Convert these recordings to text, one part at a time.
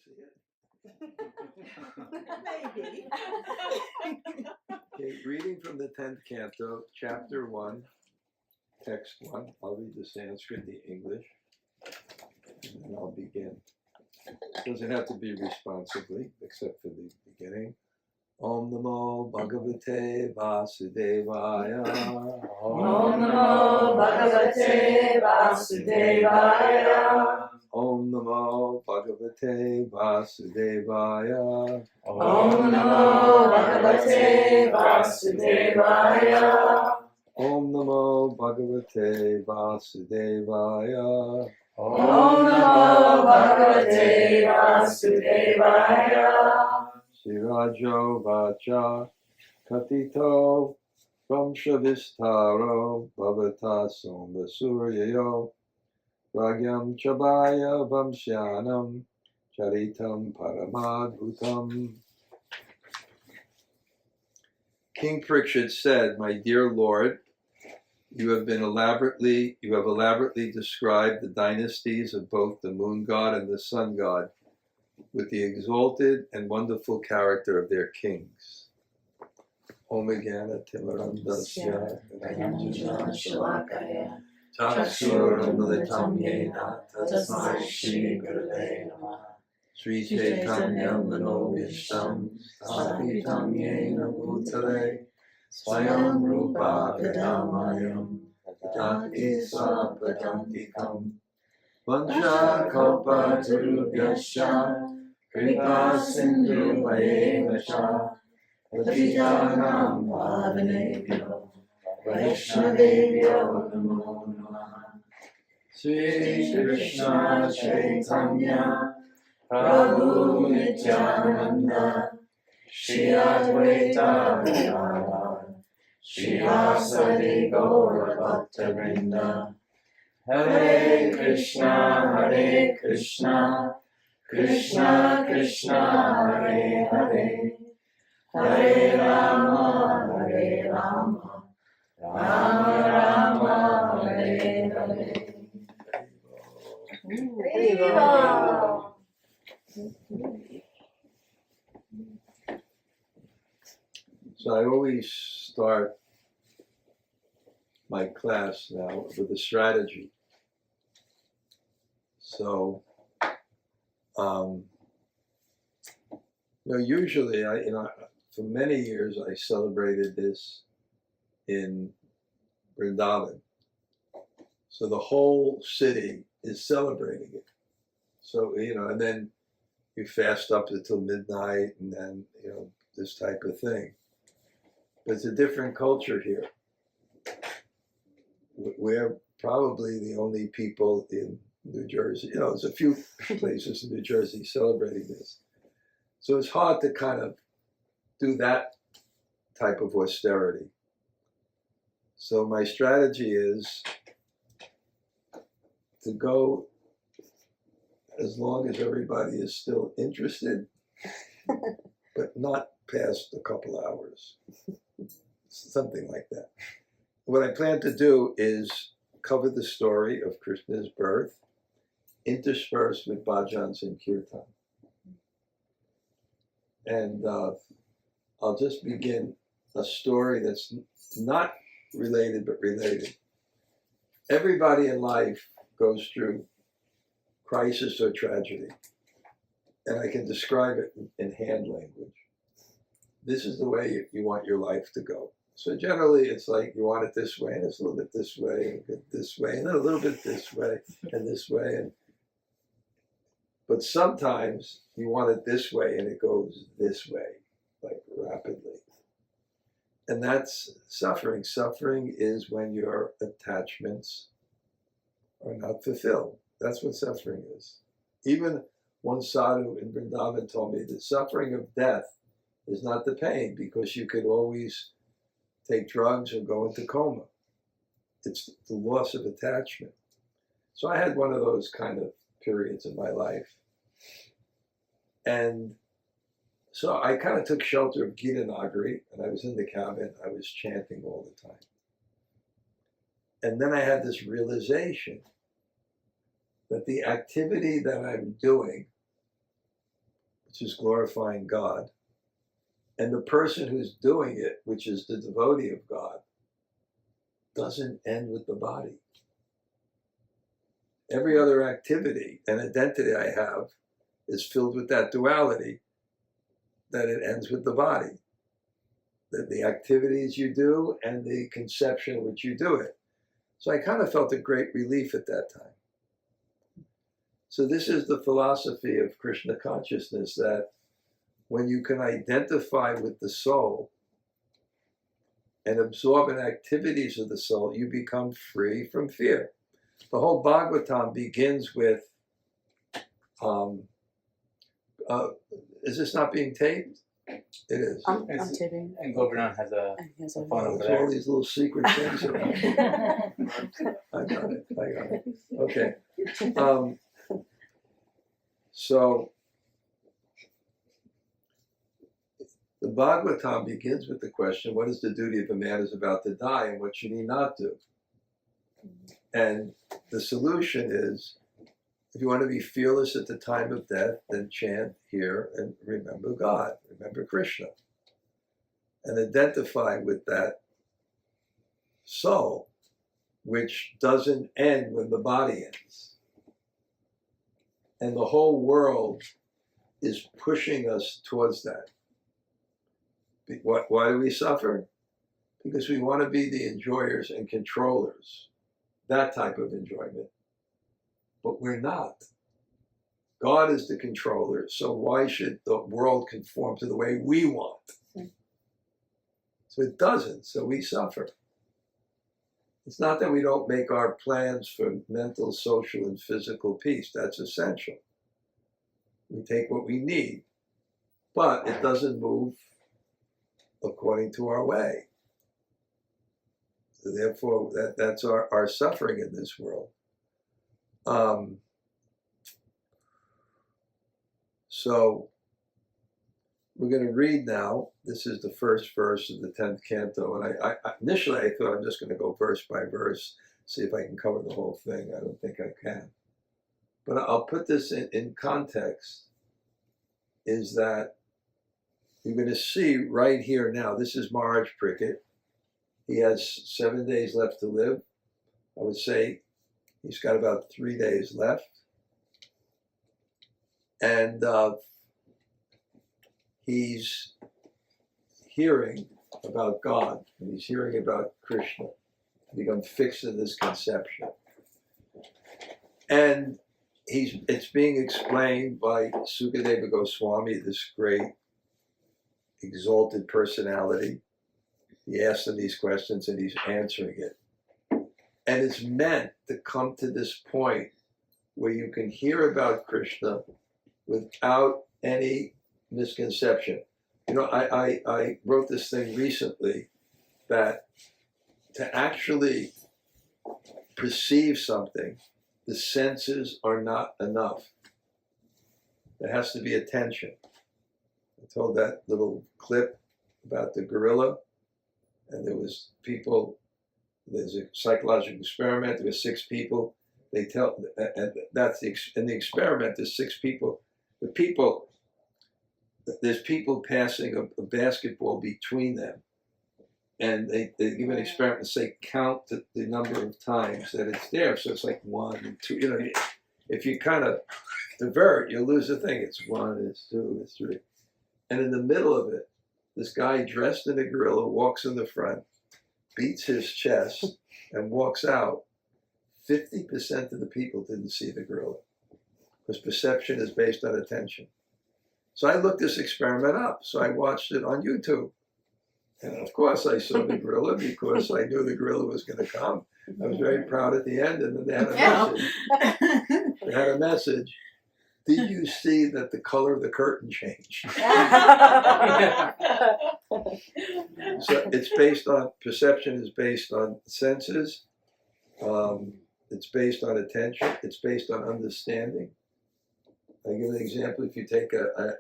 see it? Maybe. Okay, reading from the 10th canto, chapter 1, text 1. I'll read the Sanskrit, the English, and then I'll begin. It doesn't have to be responsibly, except for the beginning. Om Namo Bhagavate Vasudevaya. Om Namo Bhagavate Vasudevaya. Om Namo Bhagavate Vasudevaya. Om Namo Bhagavate Vasudevaya. Om Namo Bhagavate Vasudevaya. Om Namo Bhagavate Vasudevaya. Sirajo Vacha Katito Vamshavistaro Bhavata Somba Suryayo Ragyam Chabaya Vamshyanam Charitam Paramadhutam. King Parikshit said, "My dear Lord, you have elaborately described the dynasties of both the moon god and the sun god, with the exalted and wonderful character of their kings. Omagana Timarandasya Chaksuramilitam Yena Tasmai Shri Gurave Namah Sri Chaitanya Manobhishtam Sthapitam Yena Bhutale Swayam Rupa Kadamayam Tati Swapadantikam Vansha Kalpa Turubhyasya Kripa Sindhu Vaevasha Patitanam Pavanebhyo Vaishnavebhyo Namo Namah. Sri Krishna Chaitanya Prabhu Nityananda Shri Advaita Gadadhara Shri Vasadi Gaura Bhaktavrinda. Hare Krishna, Krishna Krishna, Hare Hare, Hare Rama, Rama Rama, Hare Hare. So I always start my class now with a strategy. So, usually for many years I celebrated this in Vrindavan. So the whole city is celebrating it. So, and then you fast up until midnight and then, this type of thing. But it's a different culture here. We're probably the only people in New Jersey. There's a few places in New Jersey celebrating this. So it's hard to kind of do that type of austerity. So my strategy is to go as long as everybody is still interested, but not past a couple hours. Something like that. What I plan to do is cover the story of Krishna's birth, interspersed with bhajans and kirtan. And I'll just begin a story that's not related, but related. Everybody in life goes through crisis or tragedy, and I can describe it in hand language. This is the way you want your life to go. So generally, it's like you want it this way, and it's a little bit this way, and this way, and then a little bit this way, and this way. But sometimes you want it this way, and it goes this way, like rapidly. And that's suffering. Suffering is when your attachments are not fulfilled. That's what suffering is. Even one sadhu in Vrindavan told me the suffering of death is not the pain, because you could always take drugs or go into coma. It's the loss of attachment. So I had one of those kind of periods in my life. And so I kind of took shelter of Gita Nagari, and I was in the cabin. I was chanting all the time. And then I had this realization that the activity that I'm doing which is glorifying God, and the person who's doing it, which is the devotee of God, doesn't end with the body. Every other activity and identity I have is filled with that duality, that it ends with the body. That the activities you do and the conception in which you do it. So I kind of felt a great relief at that time. So this is the philosophy of Krishna consciousness, that when you can identify with the soul and absorb in activities of the soul, you become free from fear. The whole Bhagavatam begins with, is this not being taped? It is. I'm taping. And Govardhan has a phone over There's there. all these little secret things around. I got it. Okay. So the Bhagavatam begins with the question, what is the duty of a man who's about to die, and what should he not do? And the solution is, if you want to be fearless at the time of death, then chant, hear, and remember God, remember Krishna, and identify with that soul, which doesn't end when the body ends. And the whole world is pushing us towards that. Why do we suffer? Because we want to be the enjoyers and controllers, that type of enjoyment. But we're not. God is the controller, so why should the world conform to the way we want? So it doesn't, so we suffer. It's not that we don't make our plans for mental, social, and physical peace. That's essential. We take what we need, but it doesn't move according to our way. So therefore, that's our suffering in this world. So we're going to read now. This is the first verse of the 10th canto, and I initially I thought I'm just going to go verse by verse, see if I can cover the whole thing. I don't think I can, but I'll put this in context. Is that you're going to see right here now. This is Maharaj Prickett. He has 7 days left to live. I would say he's got about 3 days left. And he's hearing about God, and he's hearing about Krishna, and become fixed in this conception. And it's being explained by Sukadeva Goswami, this great exalted personality. He asks him these questions and he's answering it. And it's meant to come to this point where you can hear about Krishna without any misconception. You know, I wrote this thing recently that to actually perceive something, the senses are not enough. There has to be attention. I told that little clip about the gorilla, and there was people, there's a psychological experiment, there were 6 people, they tell, and that's in the experiment, there's 6 people, there's people passing a basketball between them, and they give an experiment and say count the number of times that it's there, so it's like 1, 2, you know, if you kind of divert, you'll lose the thing, it's 1, it's 2, it's 3. And in the middle of it, this guy dressed in a gorilla walks in the front, beats his chest, and walks out. 50% of the people didn't see the gorilla, because perception is based on attention. So I looked this experiment up. So I watched it on YouTube. And of course I saw the gorilla because I knew the gorilla was going to come. I was very proud at the end, and then they had a message. They had a message. Did you see that the color of the curtain changed? So it's based on, perception is based on senses. It's based on attention. It's based on understanding. I give an example. If you take the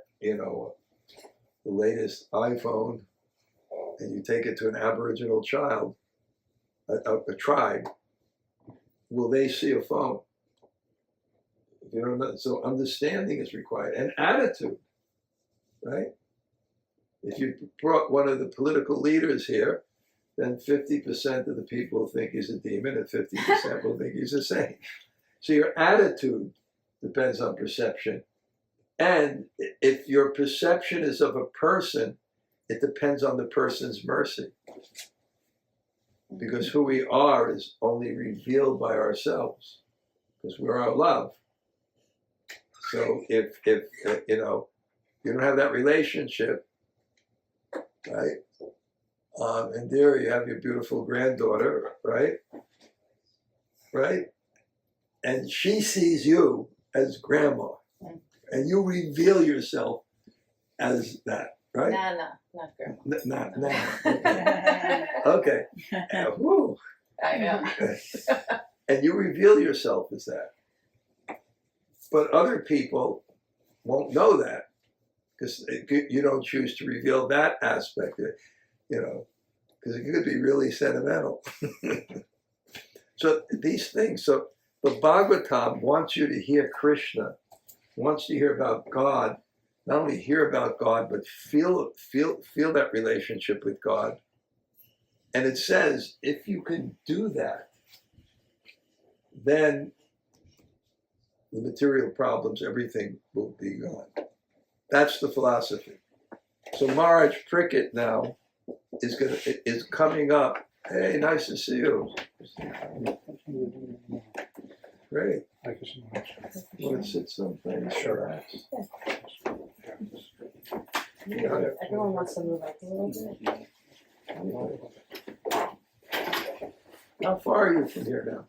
latest iPhone and you take it to an Aboriginal child, a tribe, will they see a phone? You don't know. So understanding is required, and attitude. right? If you brought one of the political leaders here, then 50% of the people think he's a demon and 50% will think he's a saint. So your attitude depends on perception. And if your perception is of a person, it depends on the person's mercy. Because who we are is only revealed by ourselves, because we're our love. So if you know, you don't have that relationship, right? And there you have your beautiful granddaughter, right? Right? And she sees you as grandma, and you reveal yourself as that, right? Nana, not grandma. Not. Okay. Woo. I know. And you reveal yourself as that. But other people won't know that because you don't choose to reveal that aspect, you know, because it could be really sentimental. So these things, so the Bhagavatam wants you to hear Krishna, wants you to hear about God, not only hear about God, but feel that relationship with God. And it says, if you can do that, then the material problems, everything will be gone. That's the philosophy. So Maharaj Prickett now is coming up. Hey, nice to see you. Great. Thank you so much. Want to sit someplace? Sure. Everyone wants to move up a little bit. How far are you from here now?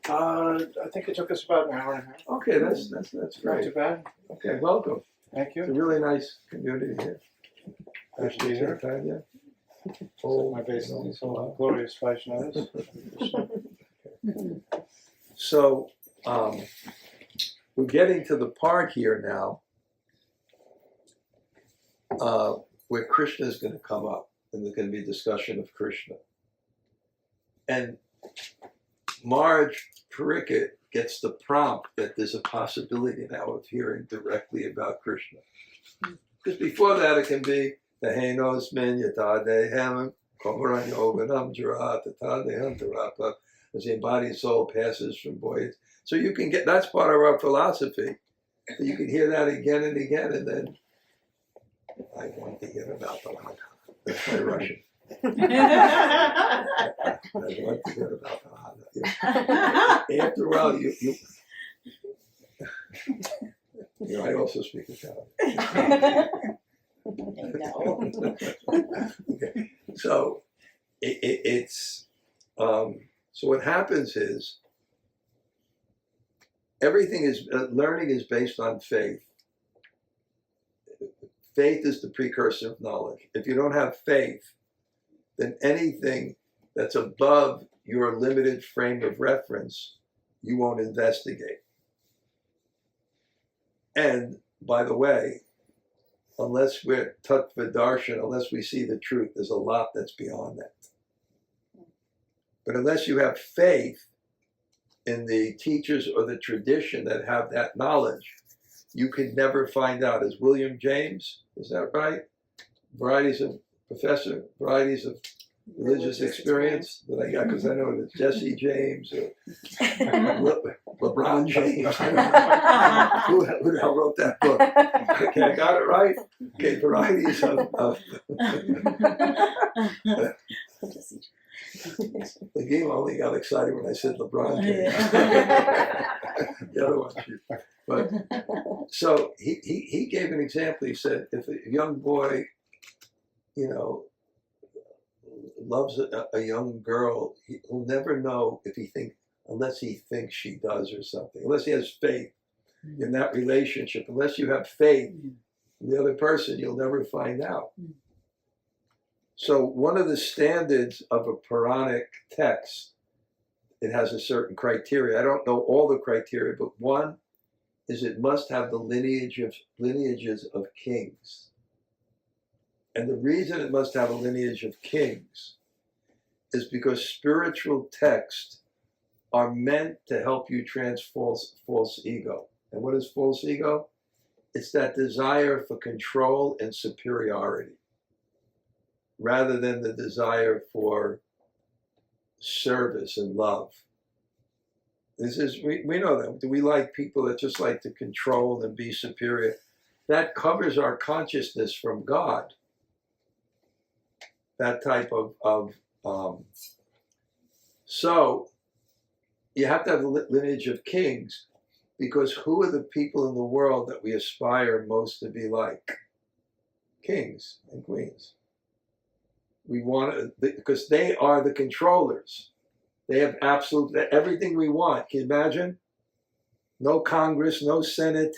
I think it took us about an hour and a half. Okay, that's Not great. too bad. Okay, welcome. Thank It's a you. really nice community here. Nice to be here. My base is glorious Vaishnavas. So we're getting to the part here now where Krishna is going to come up, and there's going to be a discussion of Krishna. And Maharaj Parikit gets the prompt that there's a possibility now of hearing directly about Krishna. Because before that it can be the Henos Min Yatadehem Komaran Yoganam Jara Tatadeham Tarapa, as the embodied soul passes from voice. So you can get, that's part of our philosophy. You can hear that again and again, and then I want to hear about the Lama. That's my Russian. I want to hear about the Lama. After a while, you know, I also speak Italian. Okay. So it's so what happens is everything is learning is based on faith. Faith is the precursor of knowledge. If you don't have faith, then anything that's above your limited frame of reference, you won't investigate. And by the way, unless we're tattva darshan, unless we see the truth, there's a lot that's beyond that. But unless you have faith in the teachers or the tradition that have that knowledge, you can never find out. As William James, is that right? Varieties of religious experience that I got, because I know it's Jesse James or LeBron James. Who the hell wrote that book? Okay, I got it right. Okay, varieties of the game only got excited when I said LeBron James. The other one, but so he gave an example. He said, if a young boy, you know, loves a young girl, he'll never know if unless he thinks she does or something, unless he has faith in that relationship. Unless you have faith in the other person, you'll never find out. So one of the standards of a Puranic text, it has a certain criteria. I don't know all the criteria, but one is it must have the lineages of kings. And the reason it must have a lineage of kings is because spiritual texts are meant to help you transform false ego. And what is false ego? It's that desire for control and superiority, rather than the desire for service and love. This is, we know that. Do we like people that just like to control and be superior? That covers our consciousness from God. That type of so you have to have a lineage of kings, because who are the people in the world that we aspire most to be like? Kings and queens. We want to, because they are the controllers. They have absolute everything we want. Can you imagine? No Congress, no Senate.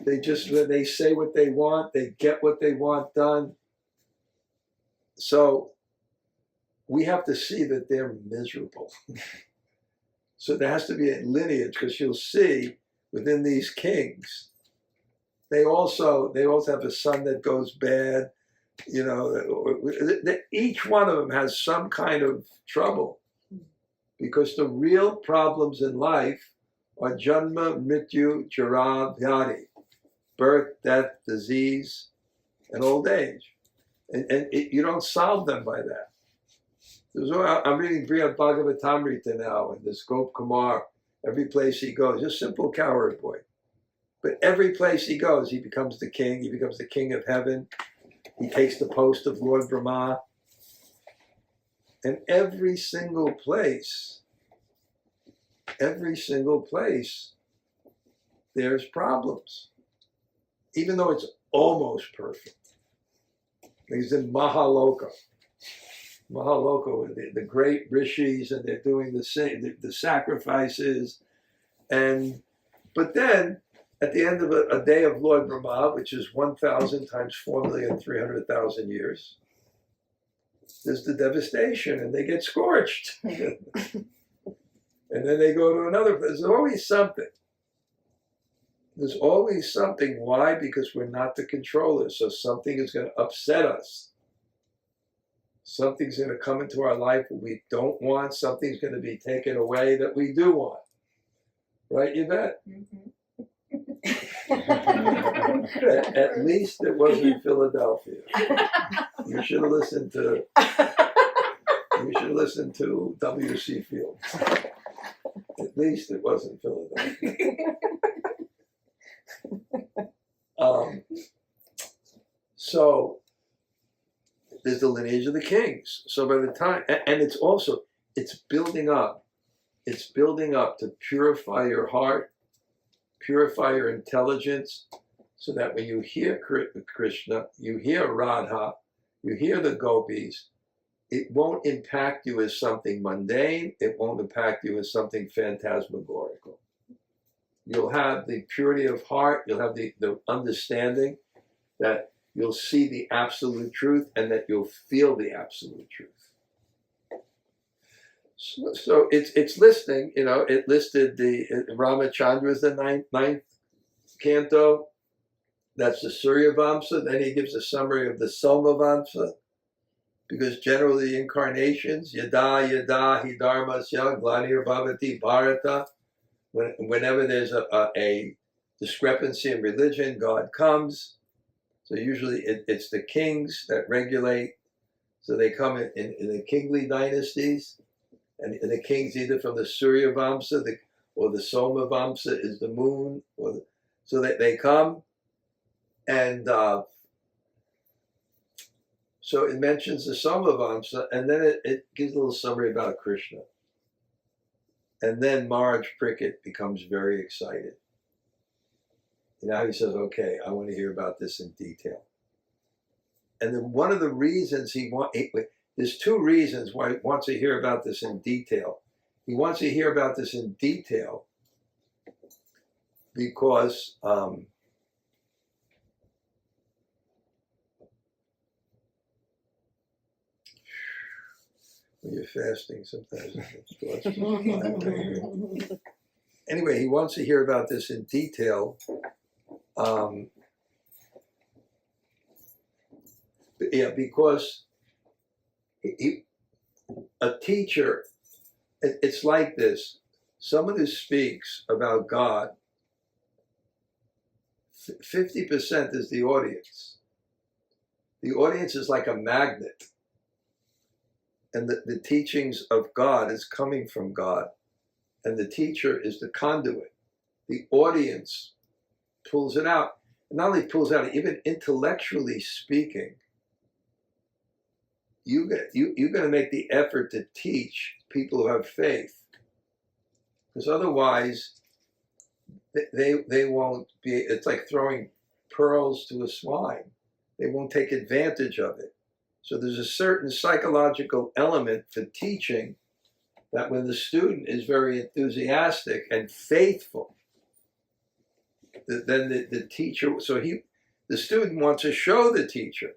They say what they want. They get what they want done. So we have to see that they're miserable. So there has to be a lineage, because you'll see within these kings, they also have a son that goes bad. You know, each one of them has some kind of trouble, because the real problems in life are janma, mrityu, jara, vyadi, birth, death, disease, and old age. And you don't solve them by that. I'm reading Brihad Bhagavatamrita now, and this Gop Kumar, every place he goes, just simple cowherd boy. But every place he goes, he becomes the king, he becomes the king of heaven, he takes the post of Lord Brahma. And every single place, there's problems. Even though it's almost perfect. He's in Mahaloka. Mahaloka, the great rishis, and they're doing the sacrifices. But then, at the end of a day of Lord Brahma, which is 1,000 times 4,300,000 years, there's the devastation, and they get scorched. And then they go to another place. There's always something. There's always something. Why? Because we're not the controllers. So something is going to upset us. Something's going to come into our life that we don't want. Something's going to be taken away that we do want. Right, Yvette? At least it wasn't Philadelphia. You should have listened to W.C. Fields. At least it wasn't Philadelphia. So there's the lineage of the kings. So by the time, and it's building up. It's building up to purify your heart, purify your intelligence, so that when you hear Krishna, you hear Radha, you hear the gopis, it won't impact you as something mundane. It won't impact you as something phantasmagorical. You'll have the purity of heart. You'll have the understanding that you'll see the absolute truth, and that you'll feel the absolute truth. So it's listing. You know, it listed the Ramachandra is the ninth canto. That's the Surya Vamsa. Then he gives a summary of the Soma Vamsa, because generally the incarnations, yada hi dharmasya glanir bhavati bharata. Whenever there's a discrepancy in religion, God comes. So usually it's the kings that regulate. So they come in the kingly dynasties, and the kings either from the Surya Vamsa or the Soma Vamsa is the moon, so that they come, and so it mentions the Soma Vamsa, and then it gives a little summary about Krishna. And then Maharaj Prickett becomes very excited. And now he says, okay, I want to hear about this in detail. And then one of the reasons there's two reasons why he wants to hear about this in detail. He wants to hear about this in detail because when you're fasting, sometimes thoughts just fly away. Anyway, he wants to hear about this in detail. Because a teacher, it's like this. Someone who speaks about God 50% is the audience. The audience is like a magnet. And the teachings of God is coming from God. And the teacher is the conduit. The audience pulls it out. And not only pulls it out, even intellectually speaking, you're going to make the effort to teach people who have faith. Because otherwise, they won't be, it's like throwing pearls to a swine. They won't take advantage of it. So there's a certain psychological element to teaching that when the student is very enthusiastic and faithful, then the teacher, the student wants to show the teacher.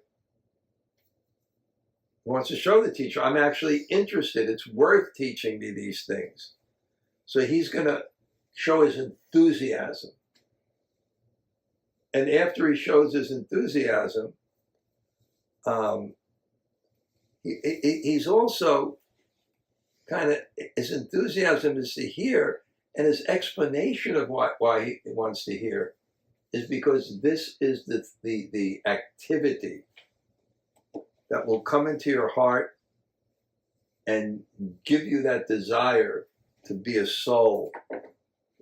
Wants to show the teacher, I'm actually interested. It's worth teaching me these things. So he's going to show his enthusiasm. And after he shows his enthusiasm, he's also kind of, his enthusiasm is to hear, and his explanation of why he wants to hear is because this is the activity that will come into your heart and give you that desire to be a soul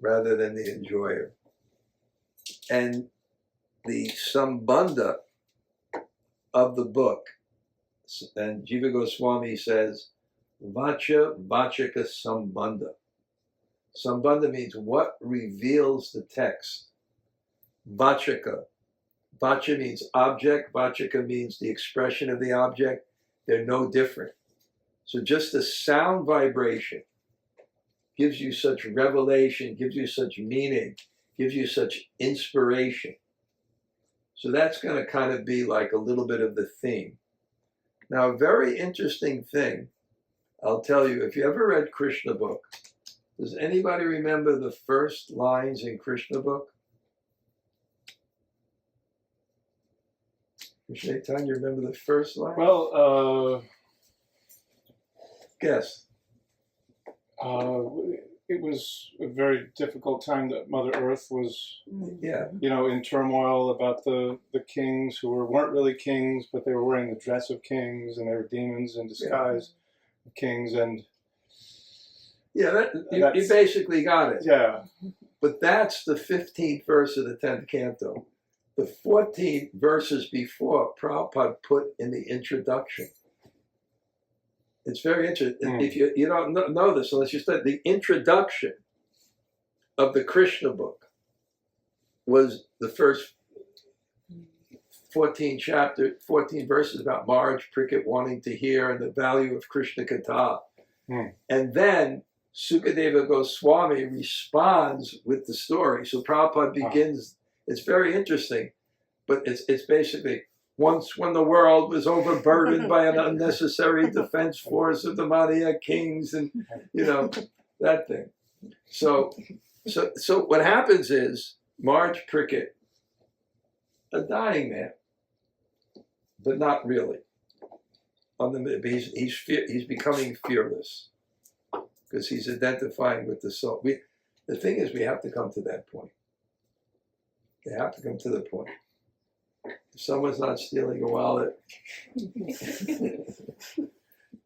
rather than the enjoyer. And the sambandha of the book, and Jiva Goswami says, Vacha Vachaka Sambandha. Sambandha means what reveals the text. Vachaka. Vacha means object. Vachaka means the expression of the object. They're no different. So just the sound vibration gives you such revelation, gives you such meaning, gives you such inspiration. So that's going to kind of be like a little bit of the theme. Now, a very interesting thing, I'll tell you, if you ever read Krishna book, does anybody remember the first lines in Krishna book? Shaitan, you remember the first line? Well, Guess. it was a very difficult time that Mother Earth was, Yeah. in turmoil about the kings who weren't really kings, but they were wearing the dress of kings, and they were demons in disguise of kings, and Yeah, you basically got it. yeah. But that's the 15th verse of the 10th canto. The 14 verses before, Prabhupada put in the introduction. It's very interesting. If you don't know this, unless you study, the introduction of the Krishna book was the first 14 verses about Marge Prickett wanting to hear and the value of Krishna Katha. And then Sukadeva Goswami responds with the story. So Prabhupada begins, it's very interesting, but it's basically, once when the world was overburdened by an unnecessary defense force of the Maurya kings and, that thing. So what happens is, Marge Prickett, a dying man, but not really. He's becoming fearless because he's identifying with the soul. The thing is, we have to come to that point. They have to come to the point. If someone's not stealing a wallet,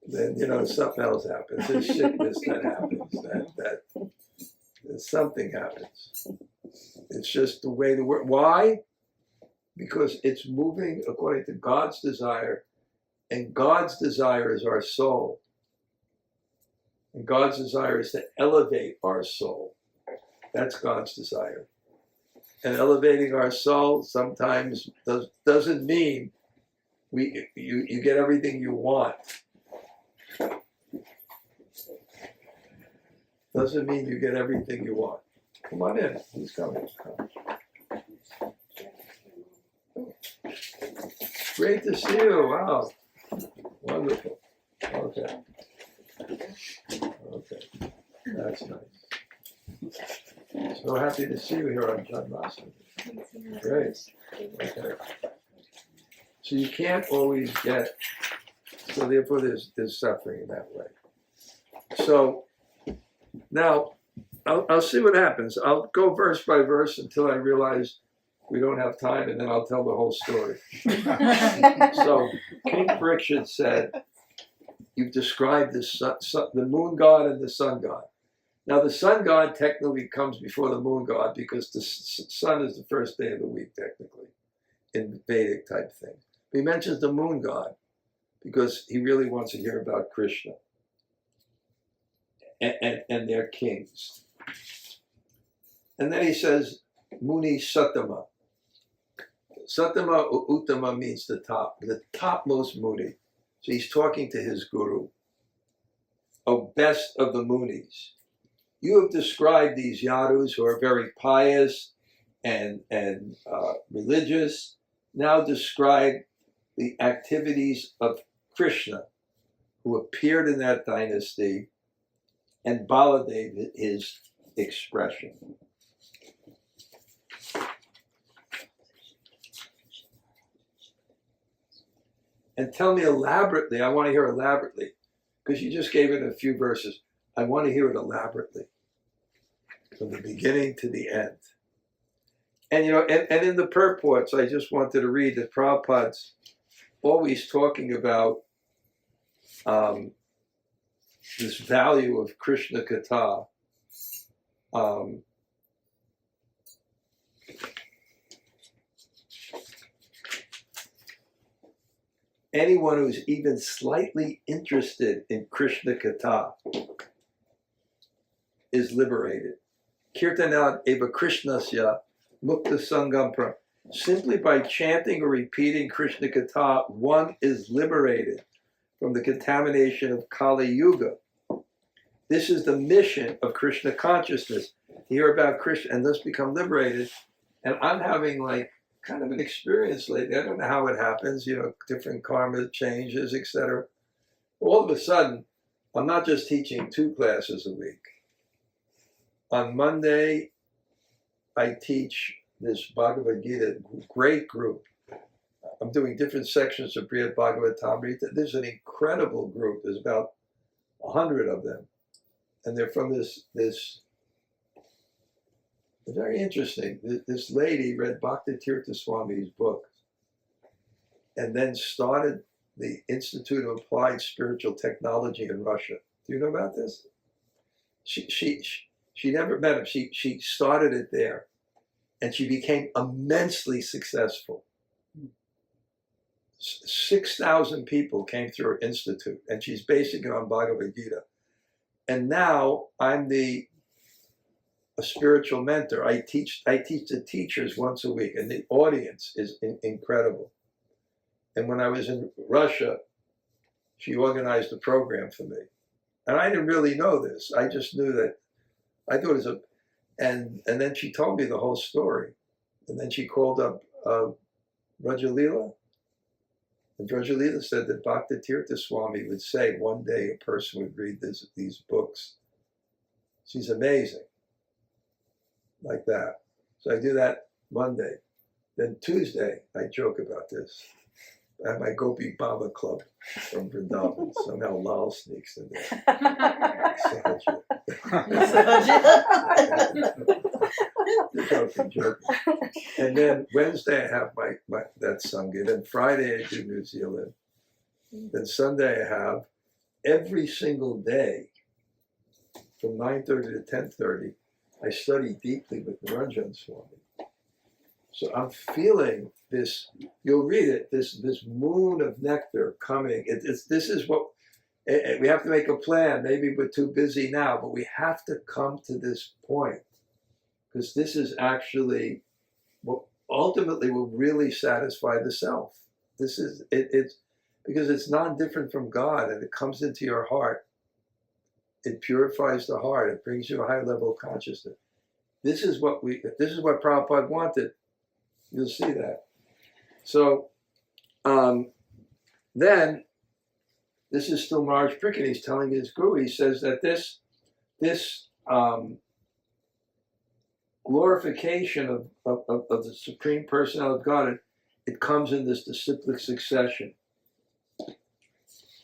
then something else happens. There's sickness that happens. That something happens. It's just the way the world. Why? Because it's moving according to God's desire, and God's desire is our soul. And God's desire is to elevate our soul. That's God's desire. And elevating our soul sometimes doesn't mean you get everything you want. Doesn't mean you get everything you want. Come on in. He's coming. Great to see you. Wow. Wonderful. Okay. That's nice. So happy to see you here on Janmashtami. Great. Okay. So you can't always get, so therefore there's suffering in that way. So now I'll see what happens. I'll go verse by verse until I realize We don't have time, and then I'll tell the whole story. So King Parikshit said, you've described the moon god and the sun god. Now the sun god technically comes before the moon god because the sun is the first day of the week technically in Vedic type thing. He mentions the moon god because he really wants to hear about Krishna and their kings. And then he says, Muni Sattama. Sattama Uttama means the topmost Muni. So he's talking to his guru. O best of the Munis. You have described these Yadus who are very pious and religious. Now describe the activities of Krishna, who appeared in that dynasty, and Baladev, his expression. And tell me elaborately, I want to hear elaborately, because you just gave it a few verses. I want to hear it elaborately, from the beginning to the end. And you know, and in the purports, I just wanted to read that Prabhupada's always talking about this value of Krishna Katha. Anyone who's even slightly interested in Krishna Katha is liberated. Kirtanad eva Krishnasya mukta sangam pra. Simply by chanting or repeating Krishna Katha, one is liberated from the contamination of Kali Yuga. This is the mission of Krishna consciousness. Hear about Krishna and thus become liberated. And I'm having like kind of an experience lately. I don't know how it happens, you know, different karma changes, etc. All of a sudden, I'm not just teaching 2 classes a week. On Monday, I teach this Bhagavad Gita, great group. I'm doing different sections of Brihad Bhagavatamrita. There's an incredible group. There's about 100 of them. And they're from this very interesting. This lady read Bhakti Tirtha Swami's book and then started the Institute of Applied Spiritual Technology in Russia. Do you know about this? She never met him. She started it there and she became immensely successful. 6,000 people came through her institute and she's basing it on Bhagavad Gita. And now I'm a spiritual mentor. I teach the teachers once a week, and the audience is incredible. And when I was in Russia, she organized a program for me, and I didn't really know this. I just knew that I thought it was and then she told me the whole story, and then she called up Rajalila, and Rajalila said that Bhakti Tirtha Swami would say one day a person would read these books. She's amazing. Like that. So I do that Monday. Then Tuesday, I joke about this. I have my Gopi Baba Club from Vrindavan. So now Lal sneaks in there. Joking. And then Wednesday I have my that Sangha. Then Friday I do New Zealand. Then Sunday I have every single day from 9:30 to 10:30. I study deeply with Niranjan Swami. So I'm feeling this, you'll read it, this moon of nectar coming. This is what, we have to make a plan. Maybe we're too busy now, but we have to come to this point. Because this is actually what ultimately will really satisfy the self. This is, it's because it's non-different from God and it comes into your heart. It purifies the heart. It brings you a high level of consciousness. This is what Prabhupada wanted. You'll see that. So then, this is still Maharaj Pricken. He's telling his guru. He says that this glorification of the Supreme Personality of God, it comes in this disciplic succession,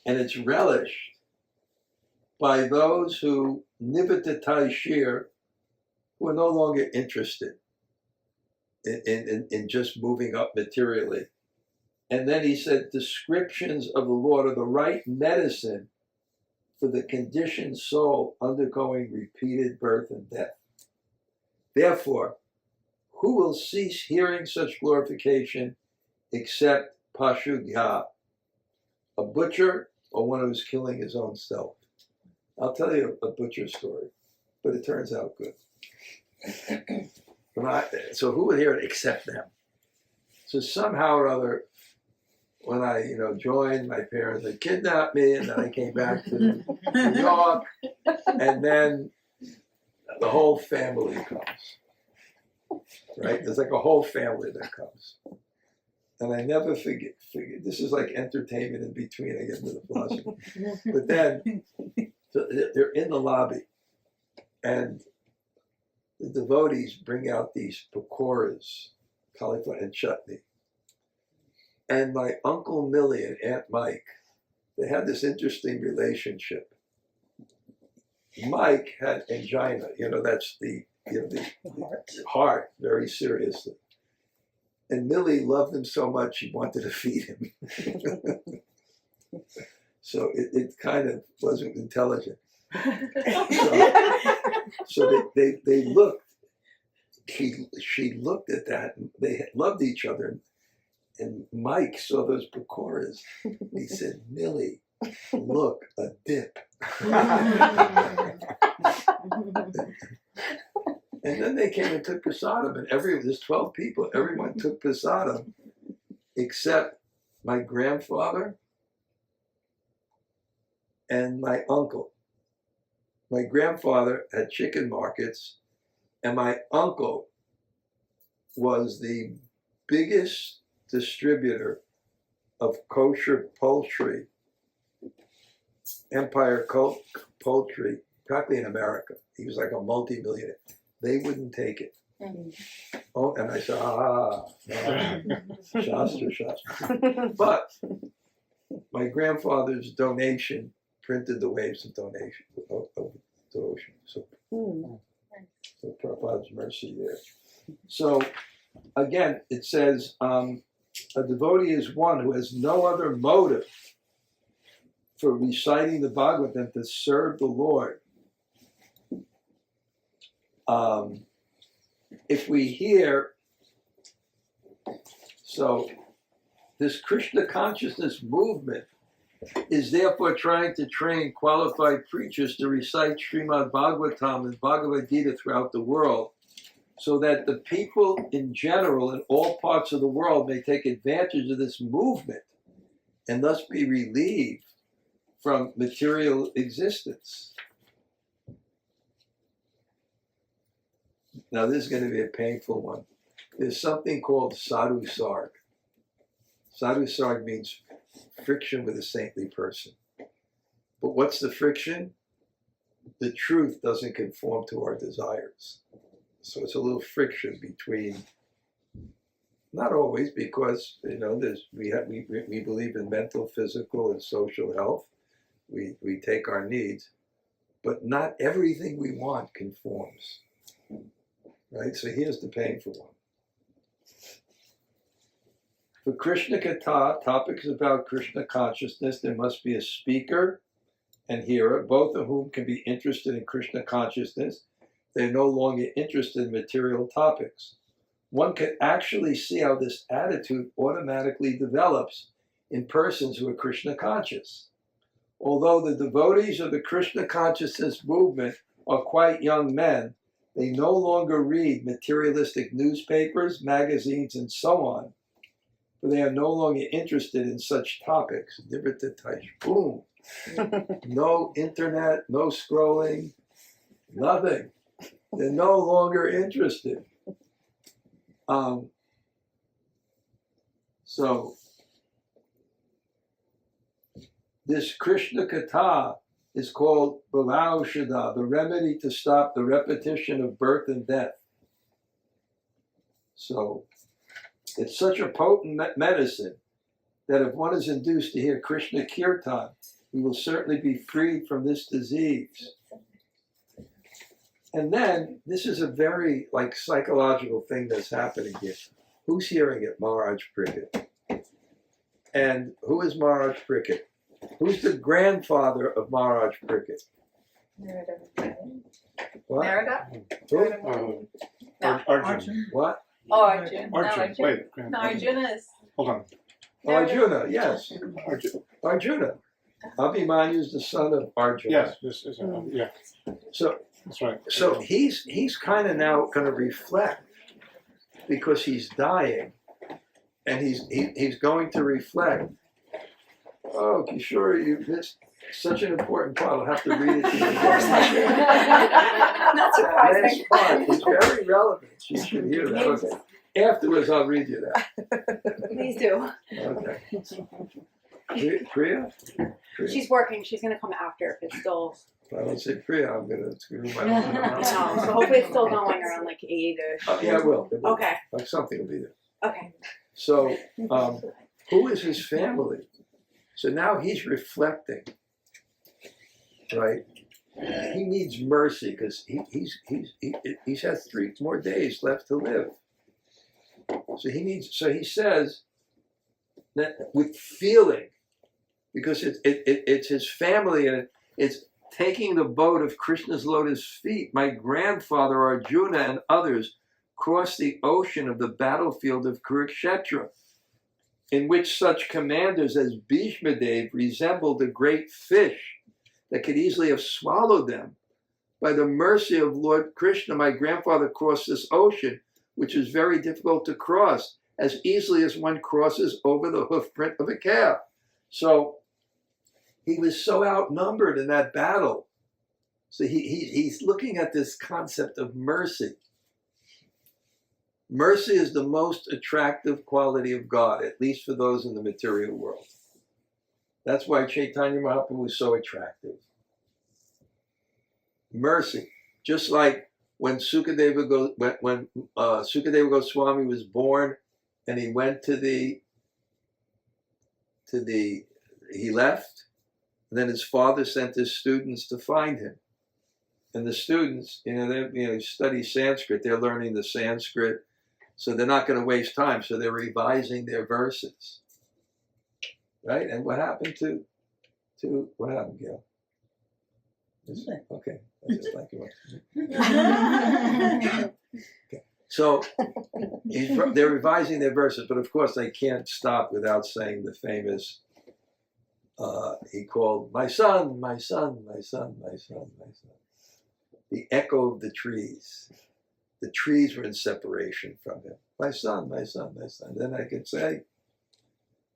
and it's relished by those who nivatatai shir, who are no longer interested in just moving up materially. And then he said, descriptions of the Lord are the right medicine for the conditioned soul undergoing repeated birth and death. Therefore, who will cease hearing such glorification except Pashugya, a butcher or one who's killing his own self? I'll tell you a butcher story, but it turns out good. So who would hear it except them? So somehow or other, when I, joined, my parents had kidnapped me, and then I came back to New York, and then the whole family comes, right? There's like a whole family that comes. And I never figured, this is like entertainment in between I get into the philosophy. But then, so they're in the lobby, and the devotees bring out these pakoras, cauliflower and chutney. And my Uncle Millie and Aunt Mike, they had this interesting relationship. Mike had angina, that's the heart, very seriously. And Millie loved him so much she wanted to feed him. So it kind of wasn't intelligent. So they looked. She looked at that, and they loved each other. And Mike saw those pakoras. He said, "Millie, look, a dip." And then they came and took prasadam, and there's 12 people. Everyone took prasadam except my grandfather and my uncle. My grandfather had chicken markets, and my uncle was the biggest distributor of kosher poultry, Empire Poultry, practically in America. He was like a multi-millionaire. They wouldn't take it. Oh, and I said, Shastra. But my grandfather's donation printed the waves of donation, of devotion. So Prabhupada's mercy there. So again, it says, a devotee is one who has no other motive for reciting the Bhagavad than to serve the Lord. If we hear, so this Krishna consciousness movement is therefore trying to train qualified preachers to recite Srimad Bhagavatam and Bhagavad Gita throughout the world, so that the people in general in all parts of the world may take advantage of this movement and thus be relieved from material existence. Now this is going to be a painful one. There's something called sadhu sarg. Sadhu sarg means friction with a saintly person. But what's the friction? The truth doesn't conform to our desires. So it's a little friction between, not always, because we believe in mental, physical, and social health. We take our needs, but not everything we want conforms. Right? So here's the painful one. For Krishna Katha, topics about Krishna consciousness, there must be a speaker and hearer, both of whom can be interested in Krishna consciousness. They're no longer interested in material topics. One can actually see how this attitude automatically develops in persons who are Krishna conscious. Although the devotees of the Krishna consciousness movement are quite young men, they no longer read materialistic newspapers, magazines, and so on, for they are no longer interested in such topics. Boom. No internet, no scrolling, nothing. They're no longer interested. So this Krishna Katha is called Bhavaushadha, the remedy to stop the repetition of birth and death. So it's such a potent medicine that if one is induced to hear Krishna Kirtan, he will certainly be freed from this disease. And then, this is a very psychological thing that's happening here. Who's hearing it? Maharaj Prickett. And who is Maharaj Prickett? Who's the grandfather of Maharaj Prickett? What? Merida? Who? No. Arjun. What? Oh, Arjun. No, Arjun. Arjun. Wait. No, Arjuna is. Hold on. Arjuna, yes. Arjun. Arjuna. Abhimanyu is the son of Arjuna. Yes. This is. Yeah. So That's right. So he's kind of now going to reflect because he's dying, and he's going to reflect. Oh, Kishore, you missed such an important part. I'll have to read it to you again. Not surprising. Last part is very relevant. You should hear that. Okay. Afterwards, I'll read you that. Please do. Okay. Priya? She's working. She's gonna come after if it's still. If I don't say Priya, I'm going to screw my No, so hopefully it's still going around like 8-ish. Yeah, it will. It will. Okay. Like something will be there. Okay. So, who is his family? So now he's reflecting, right? He needs mercy because he's had 3 more days left to live. So he says that with feeling, because it's his family and it's taking the boat of Krishna's lotus feet. My grandfather Arjuna and others crossed the ocean of the battlefield of Kurukshetra, in which such commanders as Bhishma Dev resembled a great fish that could easily have swallowed them. By the mercy of Lord Krishna, my grandfather crossed this ocean, which is very difficult to cross, as easily as one crosses over the hoofprint of a calf. So he was so outnumbered in that battle. So he's looking at this concept of mercy. Mercy is the most attractive quality of God, at least for those in the material world. That's why Chaitanya Mahaprabhu was so attractive. Mercy. Just like when Sukadeva Goswami was born and he went he left, and then his father sent his students to find him. And the students, they study Sanskrit, they're learning the Sanskrit, so they're not going to waste time, so they're revising their verses. Right? And what happened what happened, Gail? Okay. That's just like you want. Okay. So they're revising their verses, but of course they can't stop without saying the famous, he called, my son, my son, my son, my son, my son. The echo of the trees. The trees were in separation from him. My son, my son, my son. Then I could say,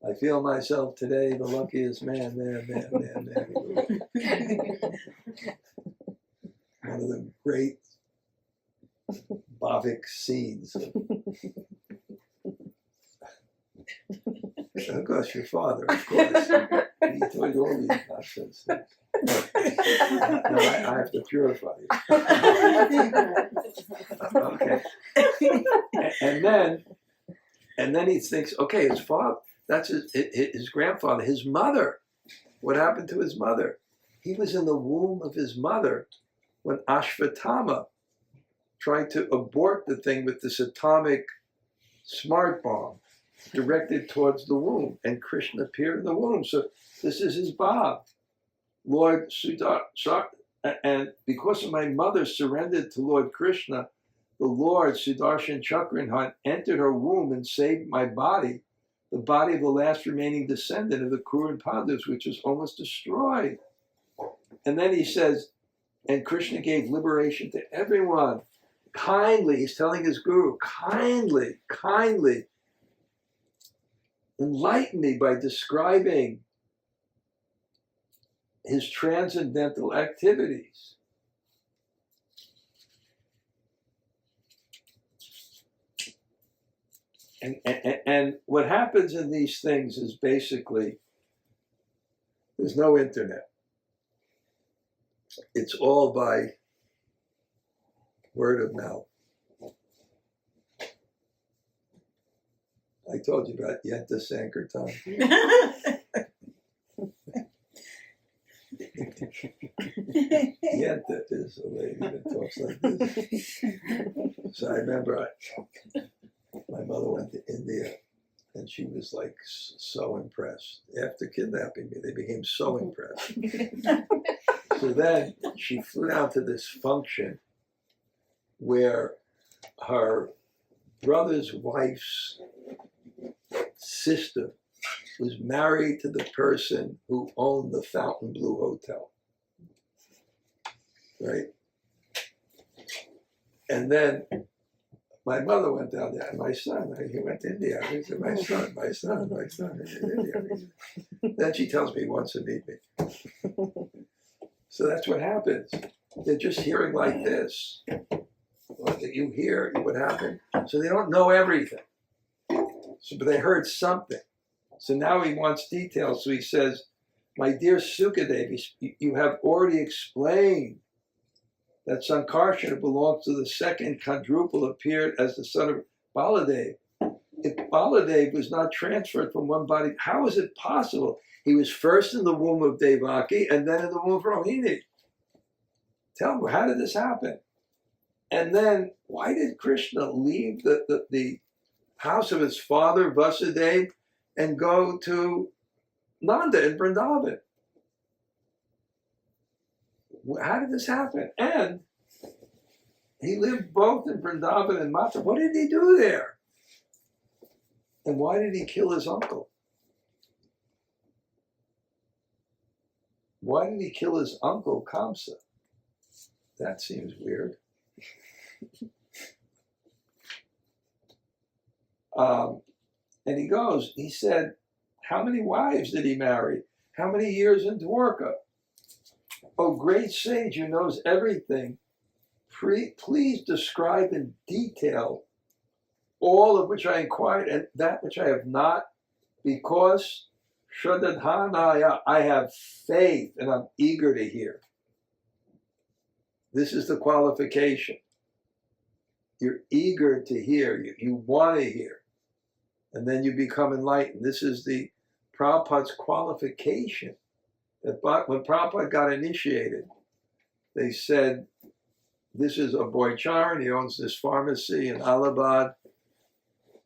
I feel myself today the luckiest man. One of the great Bhavik scenes. Of course, your father, of course. He told you all these nonsense things. No, I have to purify you. Okay. And then he thinks, okay, his father, that's his grandfather, his mother. What happened to his mother? He was in the womb of his mother when Ashvatthama tried to abort the thing with this atomic smart bomb directed towards the womb, and Krishna appeared in the womb. So this is his Bab. Lord Sudarshan, and because of my mother surrendered to Lord Krishna, the Lord Sudarshan Chakranhan entered her womb and saved my body, the body of the last remaining descendant of the Kuru and Pandavas, which was almost destroyed. And then he says, and Krishna gave liberation to everyone. Kindly, he's telling his guru, kindly, enlighten me by describing his transcendental activities. And what happens in these things is basically, there's no internet. It's all by word of mouth. I told you about Yenta Sankirtan. Yenta is a lady that talks like this. So I remember my mother went to India, and she was like so impressed. After kidnapping me, they became so impressed. So then she flew down to this function where her brother's wife's sister was married to the person who owned the Fontainebleau Hotel. Right? And then my mother went down there, and my son, he went to India. He said, my son is in India. Then she tells me he wants to meet me. So that's what happens. They're just hearing like this. What you hear, what happened. So they don't know everything. So, but they heard something. So now he wants details. So he says, my dear Sukadev, you have already explained that Sankarsana belongs to the second quadruple, appeared as the son of Baladev. If Baladev was not transferred from one body, how is it possible? He was first in the womb of Devaki and then in the womb of Rohini. Tell me, how did this happen? And then, why did Krishna leave the house of his father, Vasudeva, and go to Nanda in Vrindavan? How did this happen? And he lived both in Vrindavan and Mathura. What did he do there? And why did he kill his uncle? Why did he kill his uncle, Kamsa? That seems weird. And he said, how many wives did he marry? How many years in Dwarka? Oh, great sage who knows everything, please describe in detail all of which I inquired and that which I have not, because Shradadhanaya, I have faith and I'm eager to hear. This is the qualification. You're eager to hear, you want to hear, and then you become enlightened. This is the Prabhupada's qualification. That when Prabhupada got initiated, they said, this is a boy Charan, he owns this pharmacy in Allahabad.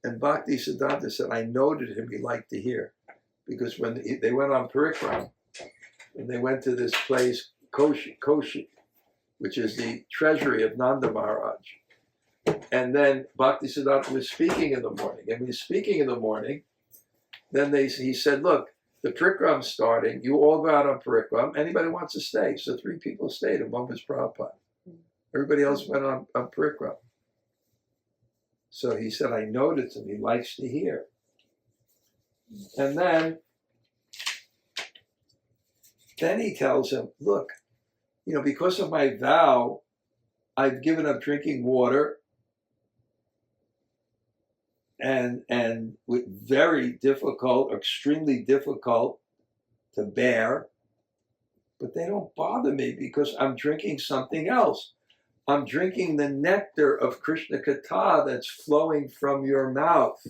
And Bhakti Siddhanta said, I noted him, he liked to hear. Because when they went on Parikram, and they went to this place, Koshi, which is the treasury of Nanda Maharaj. And then Bhakti Siddhanta was speaking in the morning. And when he was speaking in the morning, then he said, look, the Parikram's starting, you all go out on Parikram, anybody wants to stay. So 3 people stayed, and one was Prabhupada. Everybody else went on Parikram. So he said, I noticed him, he likes to hear. And then he tells him, look, because of my vow, I've given up drinking water, and with very difficult, extremely difficult to bear, but they don't bother me because I'm drinking something else. I'm drinking the nectar of Krishna Katha that's flowing from your mouth.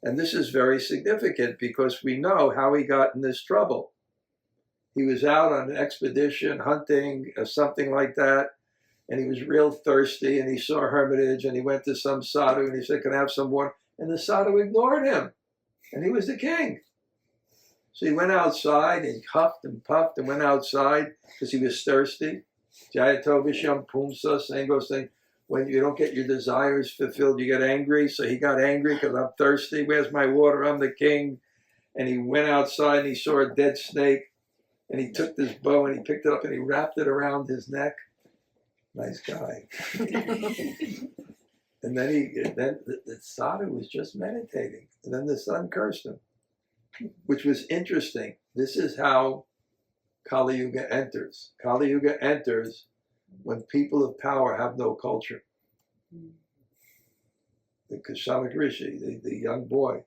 And this is very significant because we know how he got in this trouble. He was out on an expedition, hunting, or something like that, and he was real thirsty, and he saw a hermitage, and he went to some sadhu, and he said, can I have some water? And the sadhu ignored him, and he was the king. So he went outside, and huffed and puffed, and went outside because he was thirsty. Jayato Visham Pumsa, saying, when you don't get your desires fulfilled, you get angry. So he got angry because I'm thirsty. Where's my water? I'm the king. And he went outside and he saw a dead snake. And he took this bow and he picked it up and he wrapped it around his neck. Nice guy. And then the sadhu was just meditating. And then the sun cursed him, which was interesting. This is how Kali Yuga enters. Kali Yuga enters when people of power have no culture. The Kashamik Rishi, the young boy.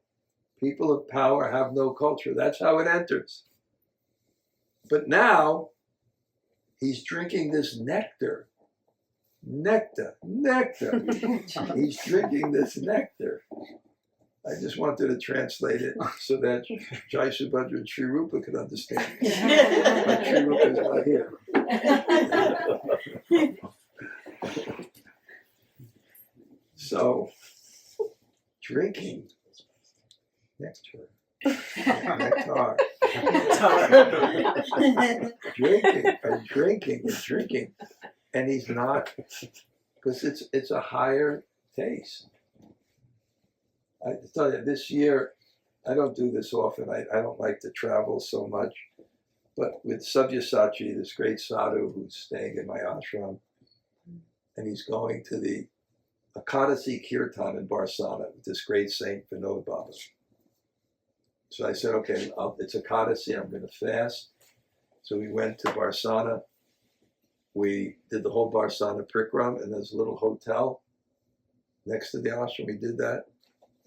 People of power have no culture. That's how it enters. But now, he's drinking this nectar. Nectar. He's drinking this nectar I just wanted to translate it so that Jai Subhadra and Sri Rupa could understand. But Sri Rupa is not here. So, drinking nectar, drinking, and he's not, because it's a higher taste. I tell you, this year, I don't do this often. I don't like to travel so much, but with Sabyasachi, this great sadhu who's staying in my ashram, and he's going to the Akadasi Kirtan in Barsana with this great saint Vinod Baba. So I said, okay, it's Akadasi, I'm going to fast. So we went to Barsana. We did the whole Barsana Prikram, and there's a little hotel next to the ashram. We did that.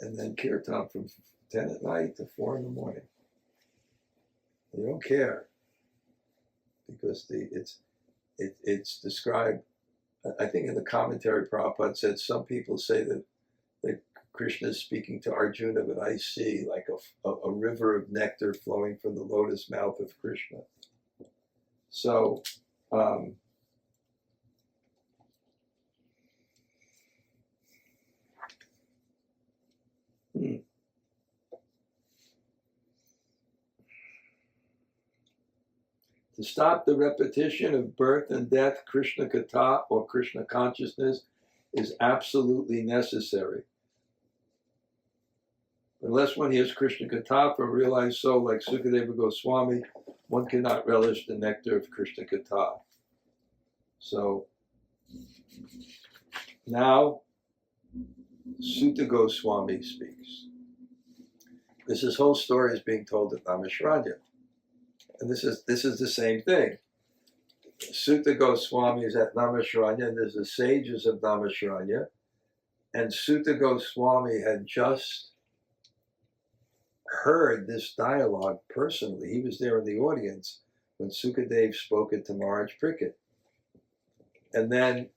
And then Kirtan from 10 at night to 4 in the morning. You don't care, because it's described. I think in the commentary, Prabhupada said some people say that Krishna is speaking to Arjuna, but I see like a river of nectar flowing from the lotus mouth of Krishna. So, to stop the repetition of birth and death, Krishna Katha or Krishna consciousness is absolutely necessary. Unless one hears Krishna Katha from a realized soul like Sukadeva Goswami, one cannot relish the nectar of Krishna Katha. So, now, Sutta Goswami speaks. This whole story is being told at Naimisharanya. And this is the same thing. Sutta Goswami is at Naimisharanya, and there's the sages of Naimisharanya. And Sutta Goswami had just heard this dialogue personally. He was there in the audience when Sukadev spoke at Maharaj Pricket. And then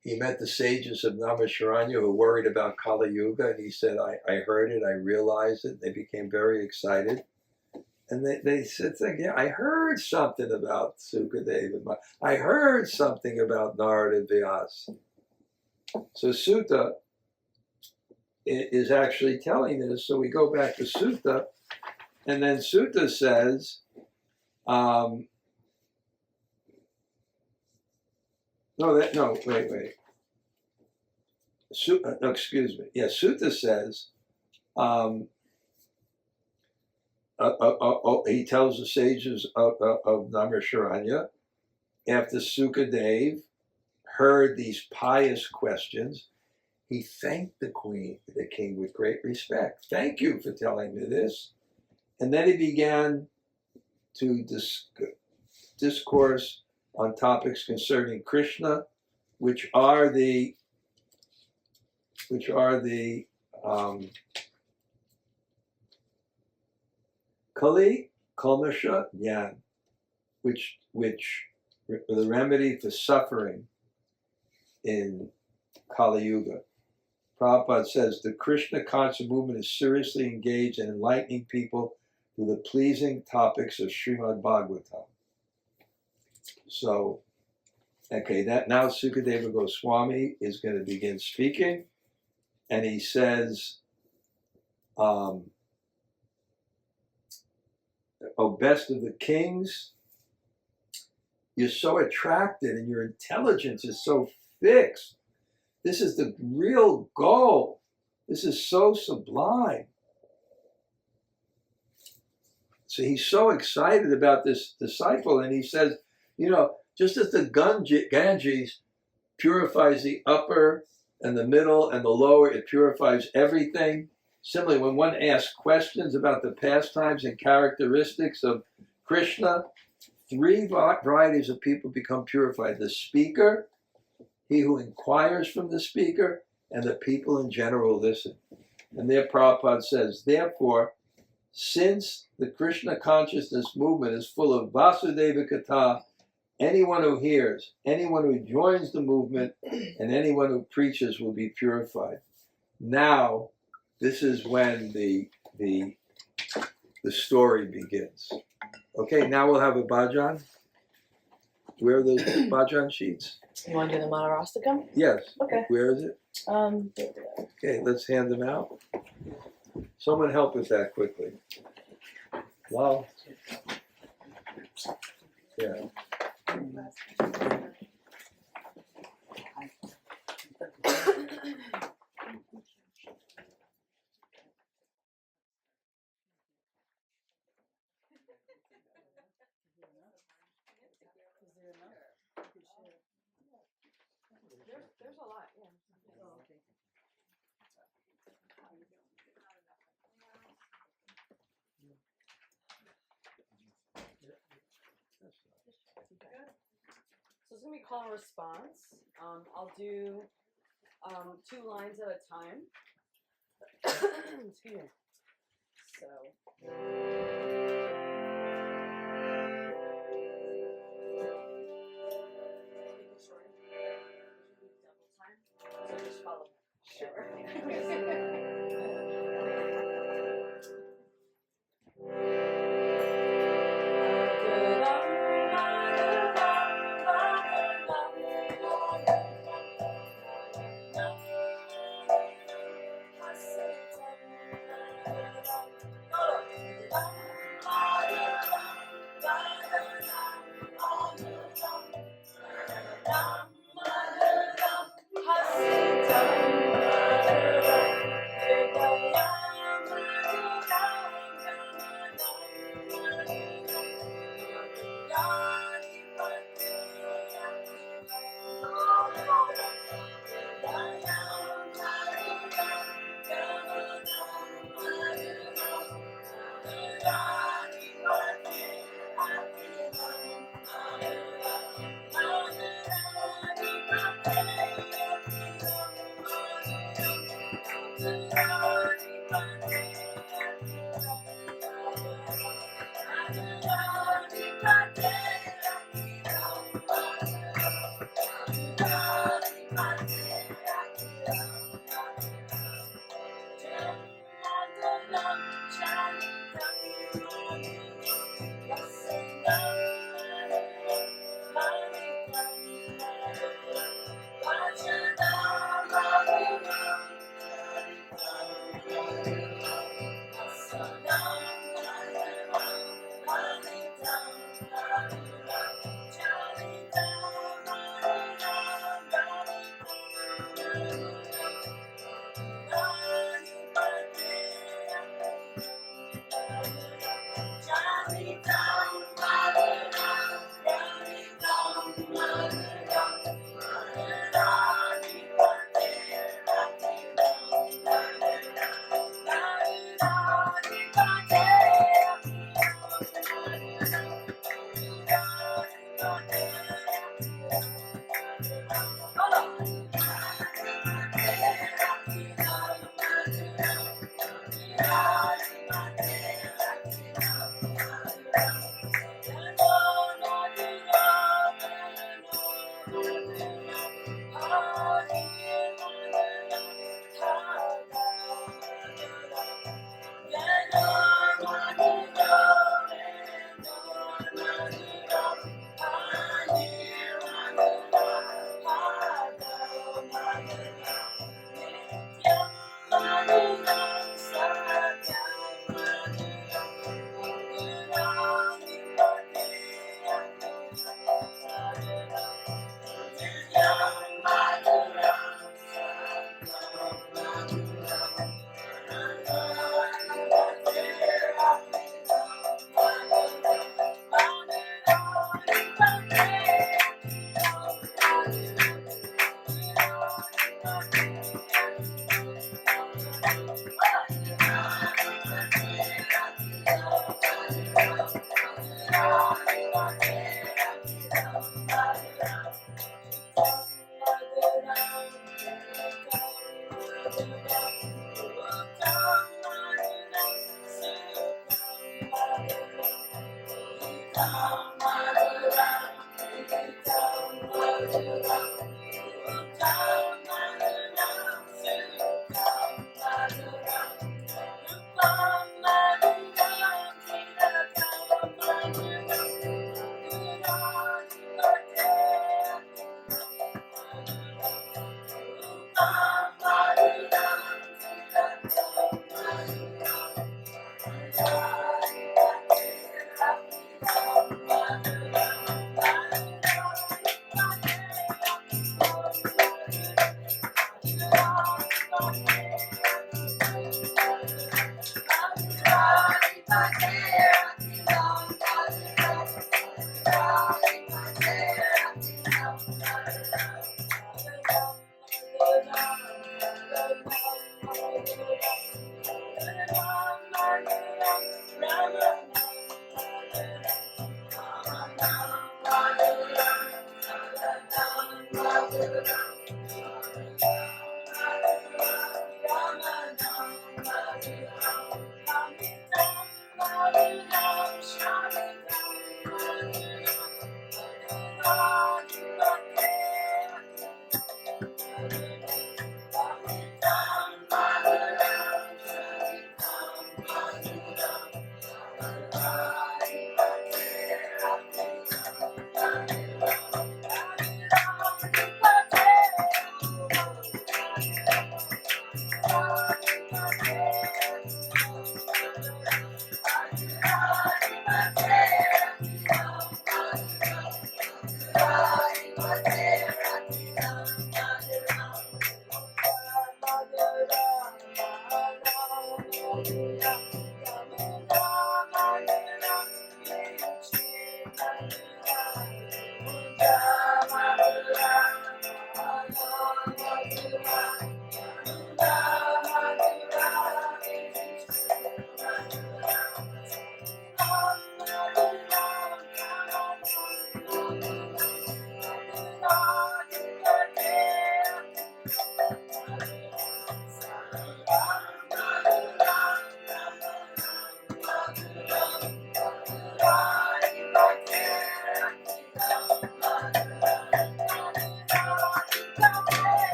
he met the sages of Naimisharanya who were worried about Kali Yuga, and he said, I heard it, I realized it. They became very excited. And they said, yeah, I heard something about Sukadeva. I heard something about Narada and Vyasa. So Sutta is actually telling this. So we go back to Sutta, and then Sutta says, wait. Excuse me. Yeah, Sutta says, he tells the sages of Naimisharanya, after Sukadev heard these pious questions, he thanked the king with great respect. Thank you for telling me this. And then he began to discourse on topics concerning Krishna, which are the Kali Kalmasha Jnana, which the remedy for suffering in Kali Yuga. Prabhupada says the Krishna conscious movement is seriously engaged in enlightening people through the pleasing topics of Srimad Bhagavatam. So, okay, that now Sukadeva Goswami is going to begin speaking, and he says, O best of the kings, you're so attracted and your intelligence is so fixed. This is the real goal. This is so sublime. So he's so excited about this disciple, and he says, just as the Ganges purifies the upper and the middle and the lower, it purifies everything. Similarly, when one asks questions about the pastimes and characteristics of Krishna, 3 varieties of people become purified. The speaker, he who inquires from the speaker, and the people in general listen. And there Prabhupada says, therefore, since the Krishna consciousness movement is full of Vasudeva Katha, anyone who hears, anyone who joins the movement, and anyone who preaches will be purified. Now, this is when the story begins. Okay, now we'll have a bhajan. Where are the bhajan sheets? You want to do the monorosticum? Yes. Okay. Where is it? Okay, let's hand them out. Someone help with that quickly. Well, yeah. There's a lot, yeah. So it's gonna be call and response. I'll do 2 lines at a time. Excuse me. So. Double time. So just follow. Sure.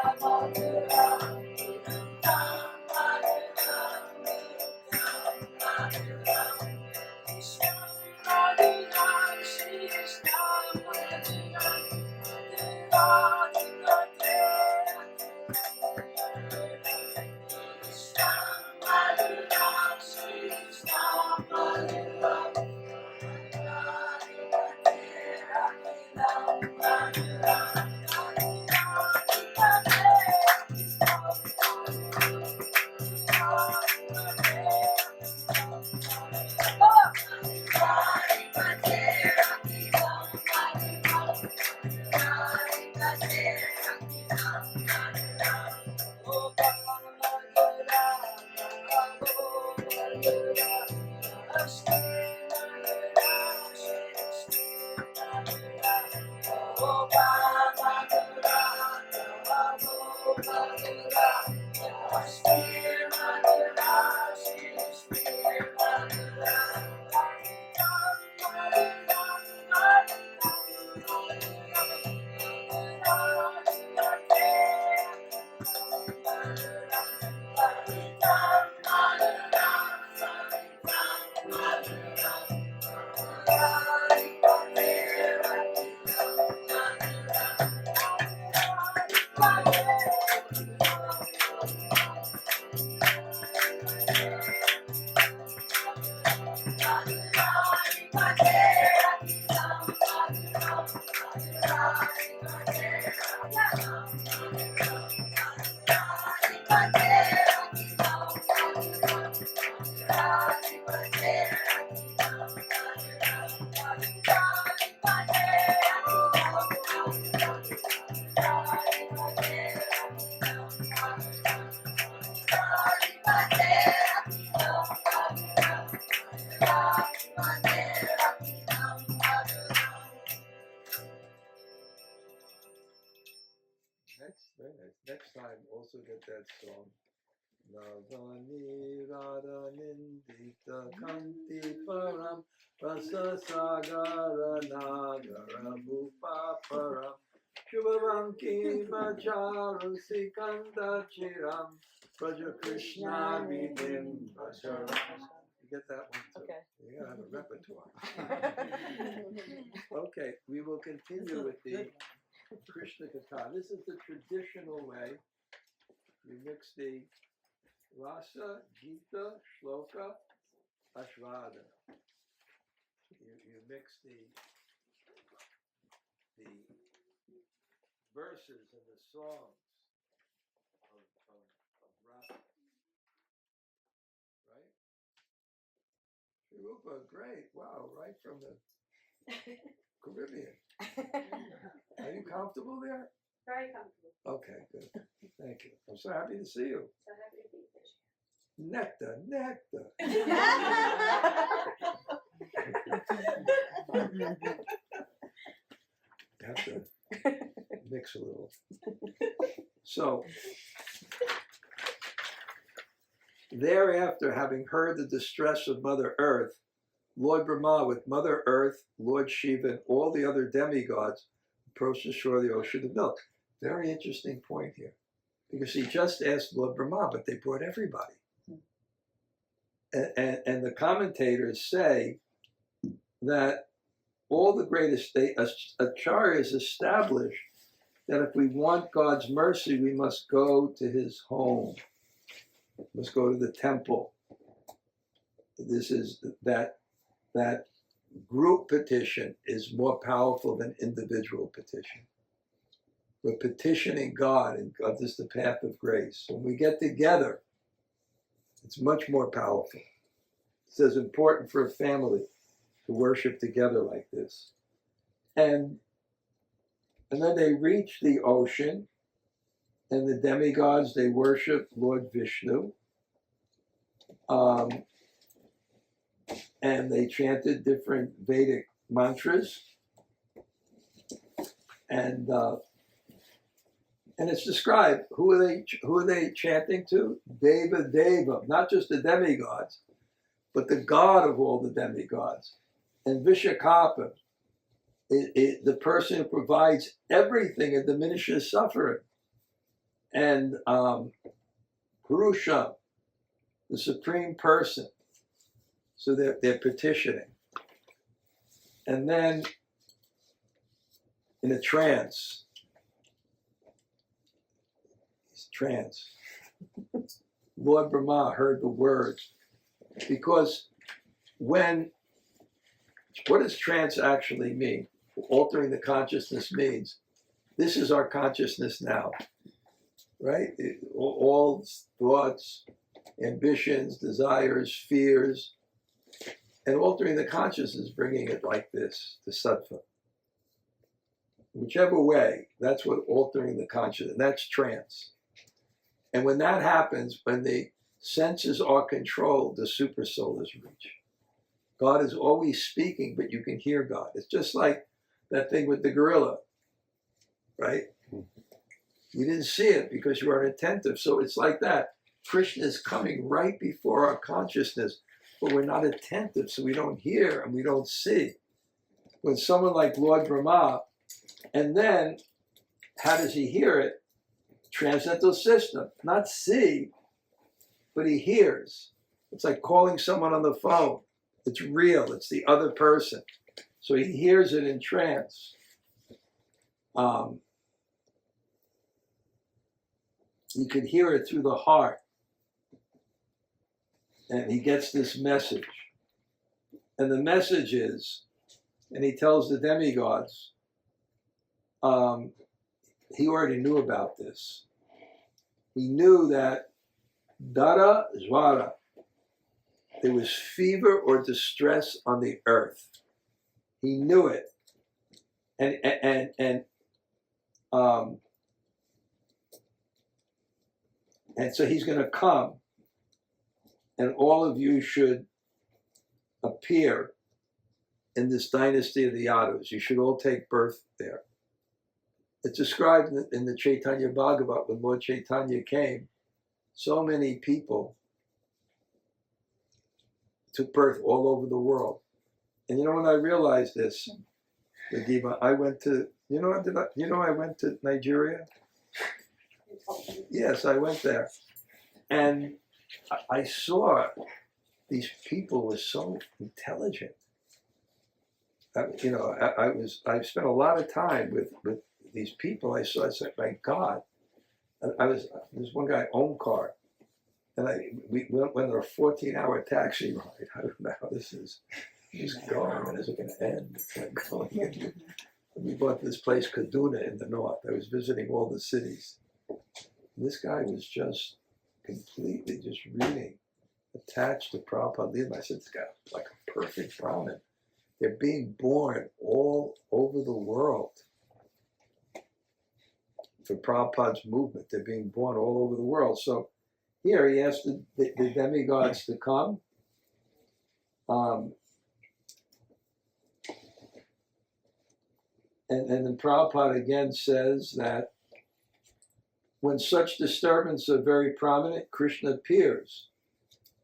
Very nice. Next time, also get that song. Navani Radha Nindita Kanti Param Rasa Sagara Nagara Bhupa Param Shubhavanki Vacharu Sikanda Chiram Praja Krishna Vidim Vacharam. You get that one too. Okay. You gotta have a repertoire. Okay, we will continue with the Krishna Katha. This is the traditional way. You mix the rasa, gita, shloka, ashvada. You mix the verses and the songs of rasa. Right? Sri Rupa, great. Wow, right from the Caribbean. Are you comfortable there? Very comfortable. Okay, good. Thank you. I'm so happy to see you. So happy to be here. Nectar, nectar. You have to mix a little. So, thereafter, having heard the distress of Mother Earth, Lord Brahma with Mother Earth, Lord Shiva, and all the other demigods approached the shore of the ocean of milk. Very interesting point here. Because he just asked Lord Brahma, but they brought everybody. And the commentators say that all the greatest acharyas established that if we want God's mercy, we must go to his home. We must go to the temple. This is that group petition is more powerful than individual petition. We're petitioning God, and God is the path of grace. When we get together, it's much more powerful. It's as important for a family to worship together like this. And then they reach the ocean, and the demigods, they worship Lord Vishnu. And they chanted different Vedic mantras. And it's described, who are they chanting to? Deva Deva, not just the demigods, but the God of all the demigods. And Vishakapa, the person who provides everything and diminishes suffering. and Purusha, the Supreme Person. So they're petitioning. And then in a trance, Lord Brahma heard the words. Because what does trance actually mean? Altering the consciousness means this is our consciousness now, right? All thoughts, ambitions, desires, fears, and altering the consciousness, bringing it like this, to sattva. Whichever way, that's what altering the consciousness, and that's trance. And when that happens, when the senses are controlled, the super soul is reached. God is always speaking, but you can hear God. It's just like that thing with the gorilla, right? You didn't see it because you weren't attentive. So it's like that. Krishna is coming right before our consciousness, but we're not attentive, so we don't hear and we don't see. When someone like Lord Brahma, and then how does he hear it? Transcendental system, not see, but he hears. It's like calling someone on the phone. It's real, it's the other person. So he hears it in trance. He could hear it through the heart. And he gets this message. And the message is, and he tells the demigods, he already knew about this. He knew that Dara Zwara, there was fever or distress on the earth. He knew it. And so he's going to come, and all of you should appear in this dynasty of the Yadus. You should all take birth there. It's described in the Chaitanya Bhagavat when Lord Chaitanya came. So many people took birth all over the world. And you know when I realized this, Nadiva, I went to, I went to Nigeria? Yes, I went there. And I saw these people were so intelligent. I spent a lot of time with these people. I said, my God. There's one guy, Omkar, and we went on a 14-hour taxi ride. I don't know how this is going, and is it going to end? It's like going into, we bought this place, Kaduna, in the north. I was visiting all the cities. And this guy was just completely just reading, attached to Prabhupada. I said, this guy's like a perfect Brahmin. They're being born all over the world. For Prabhupada's movement, they're being born all over the world. So here he asked the demigods to come. And then Prabhupada again says that when such disturbances are very prominent, Krishna appears.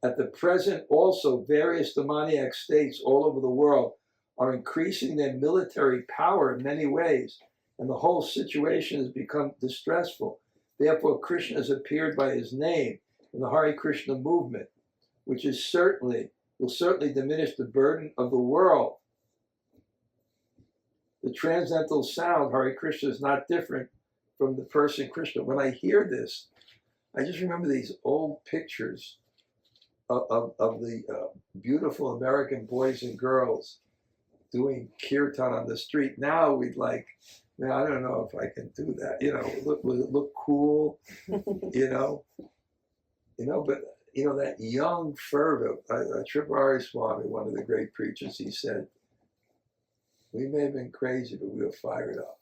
At the present also, various demoniac states all over the world are increasing their military power in many ways, and the whole situation has become distressful. Therefore, Krishna has appeared by his name in the Hare Krishna movement, which will certainly diminish the burden of the world. The transcendental sound, Hare Krishna, is not different from the person Krishna. When I hear this, I just remember these old pictures of the beautiful American boys and girls doing kirtan on the street. Now we'd like, man, I don't know if I can do that. Would it look cool? But that young fervor, Tripurari Swami, one of the great preachers, he said, we may have been crazy, but we were fired up.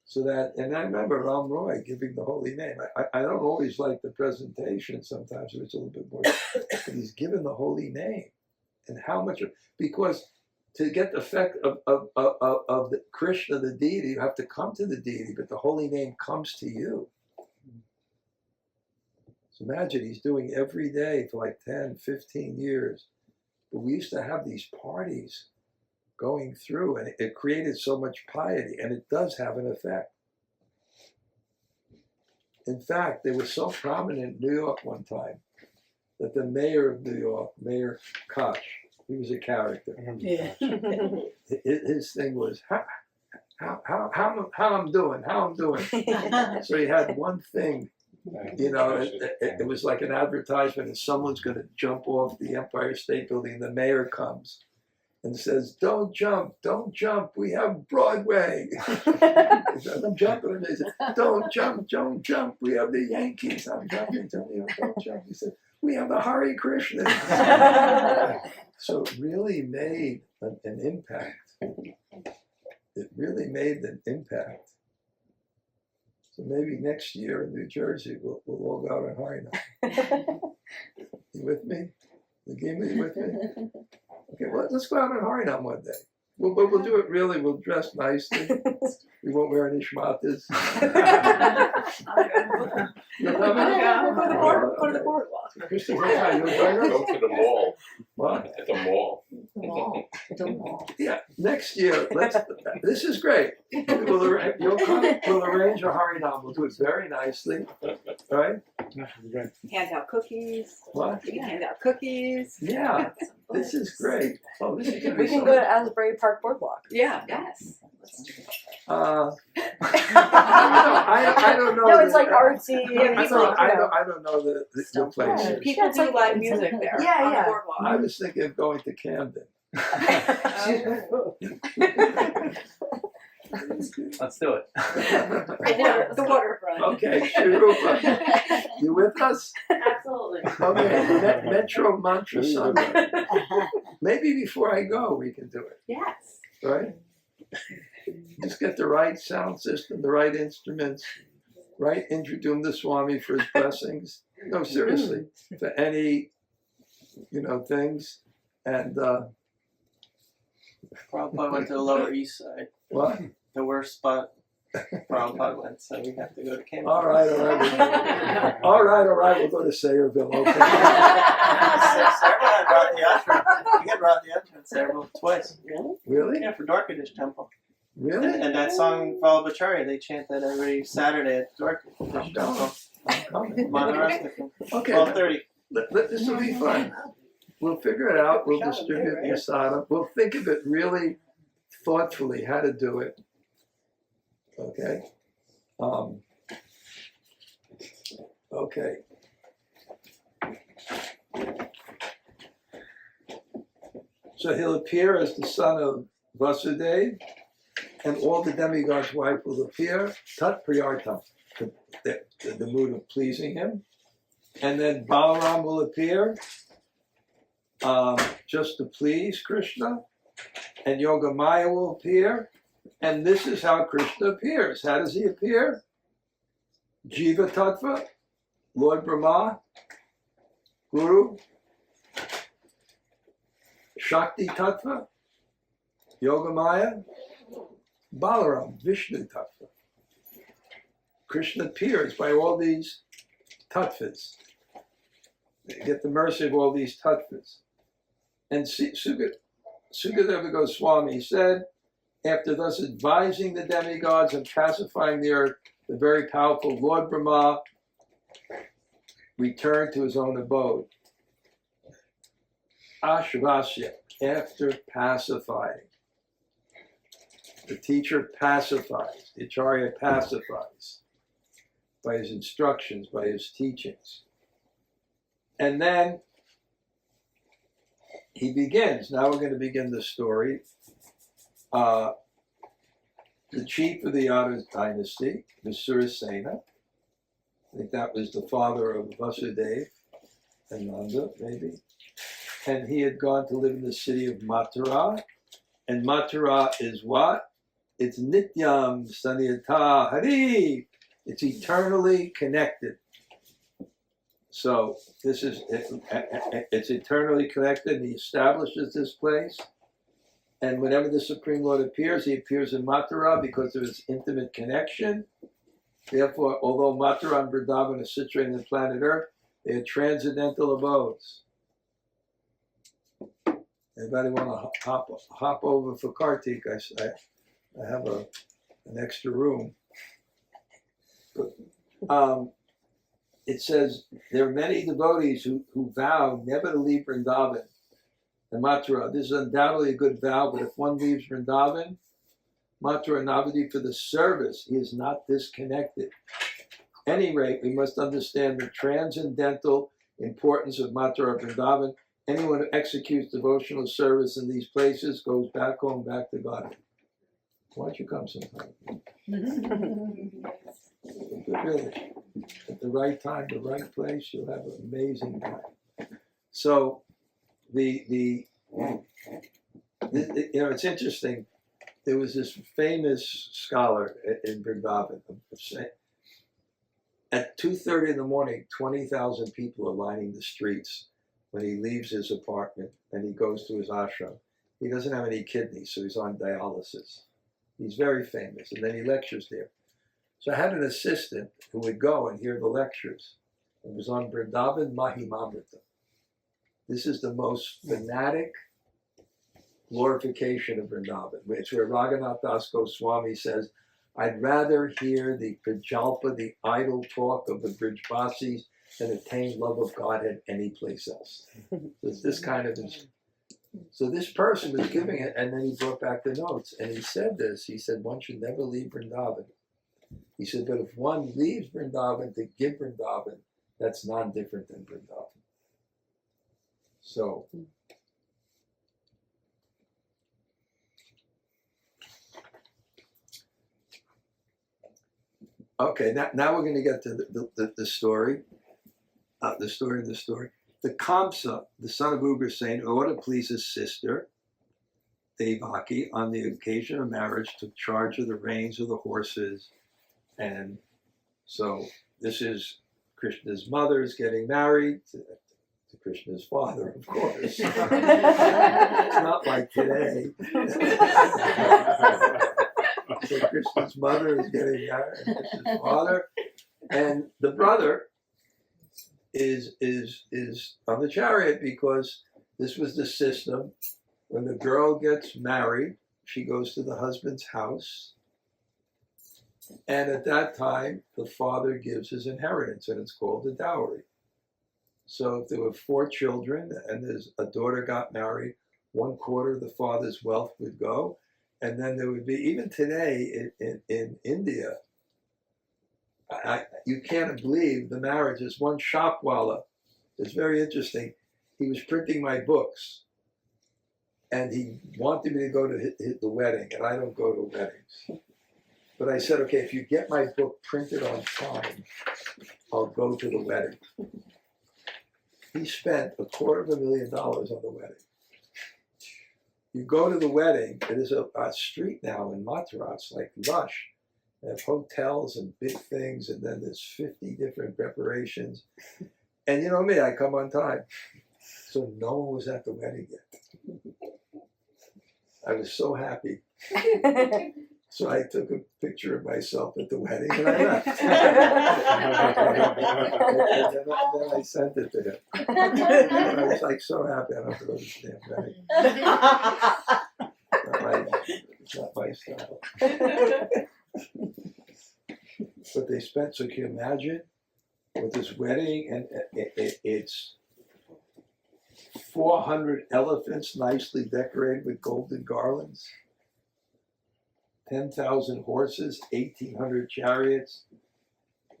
So that, and I remember Ram Roy giving the holy name. I don't always like the presentation. Sometimes it's a little bit more, but he's given the holy name. And how much, because to get the effect of the Krishna, the deity, you have to come to the deity, but the holy name comes to you. So imagine he's doing every day for like 10, 15 years. But we used to have these parties going through, and it created so much piety, and it does have an effect. In fact, they were so prominent in New York one time that the mayor of New York, Mayor Koch, he was a character. Yeah. His thing was, how I'm doing, how I'm doing. So he had one thing, you know, it was like an advertisement, and someone's going to jump off the Empire State Building, and the mayor comes and says, don't jump, we have Broadway. I'm jumping, and they said, don't jump, we have the Yankees. I'm jumping, don't jump. He said, we have the Hare Krishna. So it really made an impact. It really made an impact. So maybe next year in New Jersey, we'll all go out on Harinam. You with me? Nagima, you with me? Okay, well, let's go out on Harinam one day. But we'll do it really, we'll dress nicely. We won't wear any schmatas. You're coming? Go to the boardwalk. Krishna, hi, you'll join us? Go to the mall. What? At the mall. Yeah, next year, this is great. You'll come, we'll arrange a Harinam, we'll do it very nicely, right? Hand out cookies. What? We can hand out cookies. Yeah, this is great. Oh, this is gonna be We can so go to Asbury Park Boardwalk. Yeah. Yes. I don't know. No, it's like the- artsy. I It's like, I don't know the places. People Yeah, do live music there. Yeah, on yeah. the boardwalk. I was thinking of going to Camden. Let's do it. The waterfront. Okay, Shirupa, you with us? Absolutely. Okay, Metro Mantra Sunday. Maybe before I go, we can do it, Yes. right? Just get the right sound system, the right instruments, right? Introduce the Swami for his blessings. No, seriously, for any, things. And Prabhupada went to the Lower East Side, what? the worst spot Prabhupada went, so we have to go to Cambridge. All right. All right, we'll go to Sayreville, okay? Sarah brought the ashram. We had brought the ashram several twice. Really? Yeah, for Dwarkadish Temple. Really? And that song Vallabhacharya, they chant that every Saturday at Dwarkadish Temple. I'm coming. Maharashtra. Okay, 12:30. this will be fun. We'll figure it out. We'll distribute the asada. We'll think of it really thoughtfully, how to do it. Okay? Okay. So he'll appear as the son of Vasudeva, and all the demigods' wife will appear, tat priyartam, the mood of pleasing him. And then Balaram will appear, just to please Krishna, and Yogamaya will appear, and this is how Krishna appears. How does he appear? Jiva Tattva, Lord Brahma, Guru, Shakti Tattva, Yogamaya, Balaram, Vishnu Tattva. Krishna appears by all these tattvas. They get the mercy of all these tattvas. And Sukadeva Goswami said, after thus advising the demigods and pacifying the earth, the very powerful Lord Brahma returned to his own abode. Ashvasya, after pacifying. The teacher pacifies, the acharya pacifies by his instructions, by his teachings. And then he begins. Now we're going to begin the story. The chief of the Yadu dynasty, Visurasena, I think that was the father of Vasudeva and Nanda, maybe. And he had gone to live in the city of Mathura. And Mathura is what? It's Nityam Sanyata Hari. It's eternally connected. So this is, it's eternally connected, and he establishes this place. And whenever the Supreme Lord appears, he appears in Mathura because of his intimate connection. Therefore, although Mathura and Vrindavan are situated on the planet Earth, they are transcendental abodes. Anybody want to hop over for Kartik? I have an extra room. But it says there are many devotees who vow never to leave Vrindavan and Mathura. This is undoubtedly a good vow, but if one leaves Vrindavan, Mathura and Navadvip for the service, he is not disconnected. At any rate, we must understand the transcendental importance of Mathura Vrindavan. Anyone who executes devotional service in these places goes back home, back to God. Why don't you come sometime? Really, at the right time, the right place, you'll have an amazing time. So, it's interesting. There was this famous scholar in Vrindavan. At 2:30 in the morning, 20,000 people are lining the streets when he leaves his apartment and he goes to his ashram. He doesn't have any kidneys, so he's on dialysis. He's very famous, and then he lectures there. So I had an assistant who would go and hear the lectures. It was on Vrindavan Mahimamrita. This is the most fanatic glorification of Vrindavan. It's where Raghunath Das Goswami says, I'd rather hear the Prajalpa, the idle talk of the Brijvasis, than attain love of Godhead any place else. It's this kind of... So this person was giving it, and then he brought back the notes, and he said this. He said, one should never leave Vrindavan. He said, but if one leaves Vrindavan to give Vrindavan, that's non-different than Vrindavan. So, okay, now we're going to get to the story. The story. The Kamsa, the son of Ugrasen, in order to please his sister, Devaki, on the occasion of marriage, took charge of the reins of the horses. And so this is Krishna's mother is getting married to Krishna's father, of course. It's not like today. So Krishna's mother is getting married to Krishna's father. And the brother is on the chariot, because this was the system. When the girl gets married, she goes to the husband's house, and at that time the father gives his inheritance, and it's called the dowry. So if there were 4 children and a daughter got married, 1/4 of the father's wealth would go, and then there would be, even today in India, you can't believe the marriages. One shopwala, it's very interesting. He was printing my books, and he wanted me to go to the wedding, and I don't go to weddings. But I said, okay, if you get my book printed on time, I'll go to the wedding. He spent $250,000 on the wedding. You go to the wedding, it is a street now in Mathura, it's like lush. They have hotels and big things, and then there's 50 different preparations. And you know me, I come on time. So no one was at the wedding yet. I was so happy. So I took a picture of myself at the wedding, and I left. and then I sent it to him. And I was like so happy I don't have to go to the damn wedding. It's not my style. But they spent, so can you imagine, with this wedding, and it's 400 elephants nicely decorated with golden garlands, 10,000 horses, 1,800 chariots,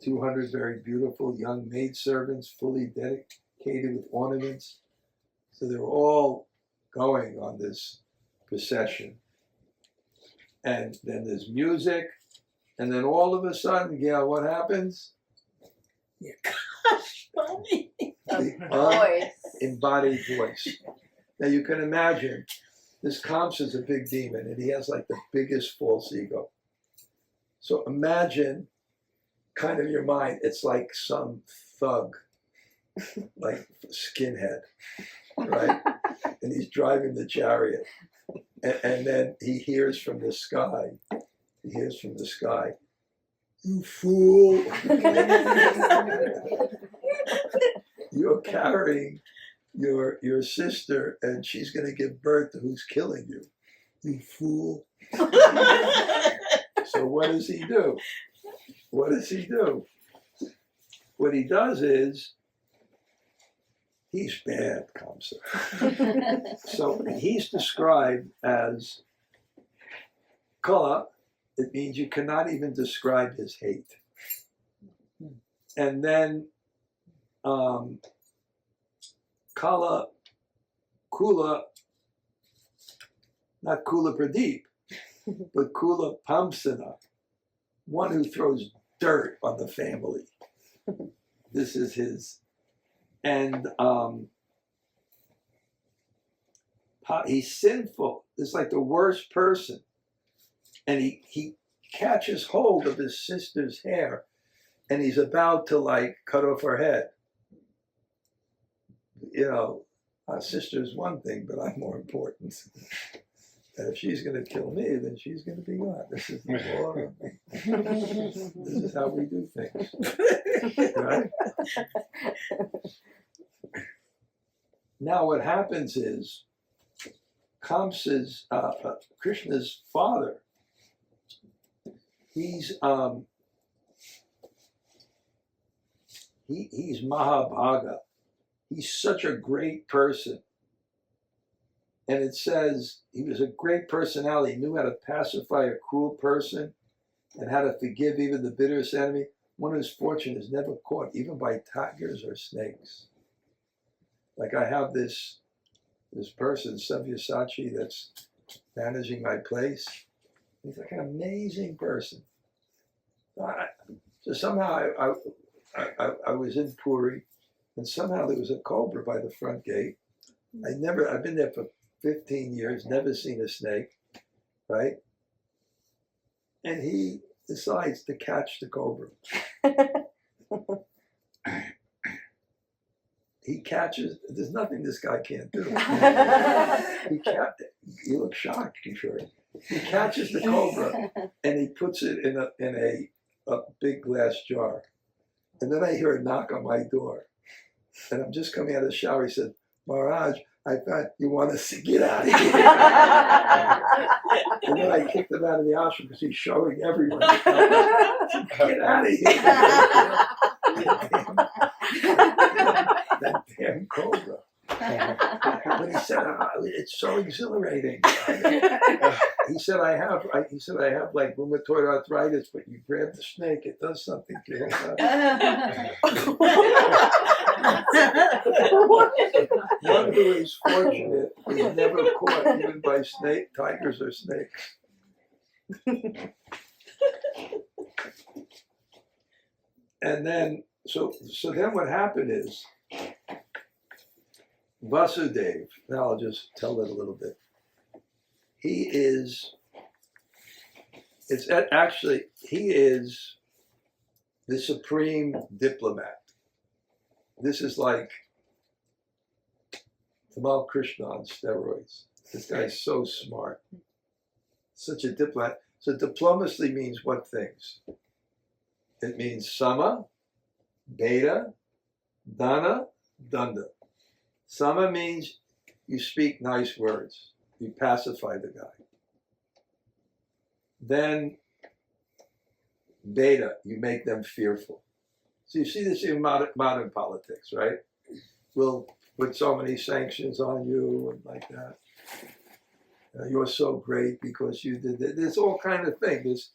200 very beautiful young maidservants, fully dedicated with ornaments. So they're all going on this procession. And then there's music. And then all of a sudden, Gail, what happens? Gosh, funny. The embodied voice. Now you can imagine, this Kamsa is a big demon, and he has like the biggest false ego. So imagine, kind of your mind, it's like some thug, like skinhead, right? And he's driving the chariot, and then he hears from the sky. You fool! You're carrying your sister, and she's going to give birth to who's killing you. You fool! So what does he do? what he does is, he's bad, Kamsa. So he's described as kala. It means you cannot even describe his hate. And then kala, kula, not kula pradeep, but kula pamsana, one who throws dirt on the family. This is his. And he's sinful. It's like the worst person. And he catches hold of his sister's hair, and he's about to like cut off her head. You know, our sister's one thing, but I'm more important. And if she's going to kill me, then she's going to be gone. This is the law. This is how we do things. Right? Now what happens is Kamsa's, Krishna's father, he's Mahabhaga. He's such a great person. And it says he was a great personality. He knew how to pacify a cruel person and how to forgive even the bitterest enemy. One whose fortune is never caught, even by tigers or snakes. Like I have this person, Savyasachi, that's managing my place. He's like an amazing person. So somehow I was in Puri, and somehow there was a cobra by the front gate. I've been there for 15 years, never seen a snake, right? And he decides to catch the cobra. He catches, there's nothing this guy can't do. You look shocked, Kishore. He catches the cobra and he puts it in a big glass jar. And then I hear a knock on my door. And I'm just coming out of the shower. He said, Maharaj, I thought you wanted us to get out of here. And then I kicked him out of the ashram because he's showing everyone. Get out of here. That damn cobra. But he said, it's so exhilarating. He said, I have like rheumatoid arthritis, but you grab the snake, it does something to you. One who is fortunate is never caught even by tigers or snakes. And then, so then what happened is, Vasudev, now I'll just tell it a little bit. He is the supreme diplomat. This is like Tamal Krishna on steroids. This guy's so smart. Such a diplomat. So diplomacy means what things? It means sama, beta, dana, danda. Sama means you speak nice words. You pacify the guy. Then beta, you make them fearful. So you see this in modern politics, right? We'll put so many sanctions on you and like that. You're so great because you did it. There's all kind of things.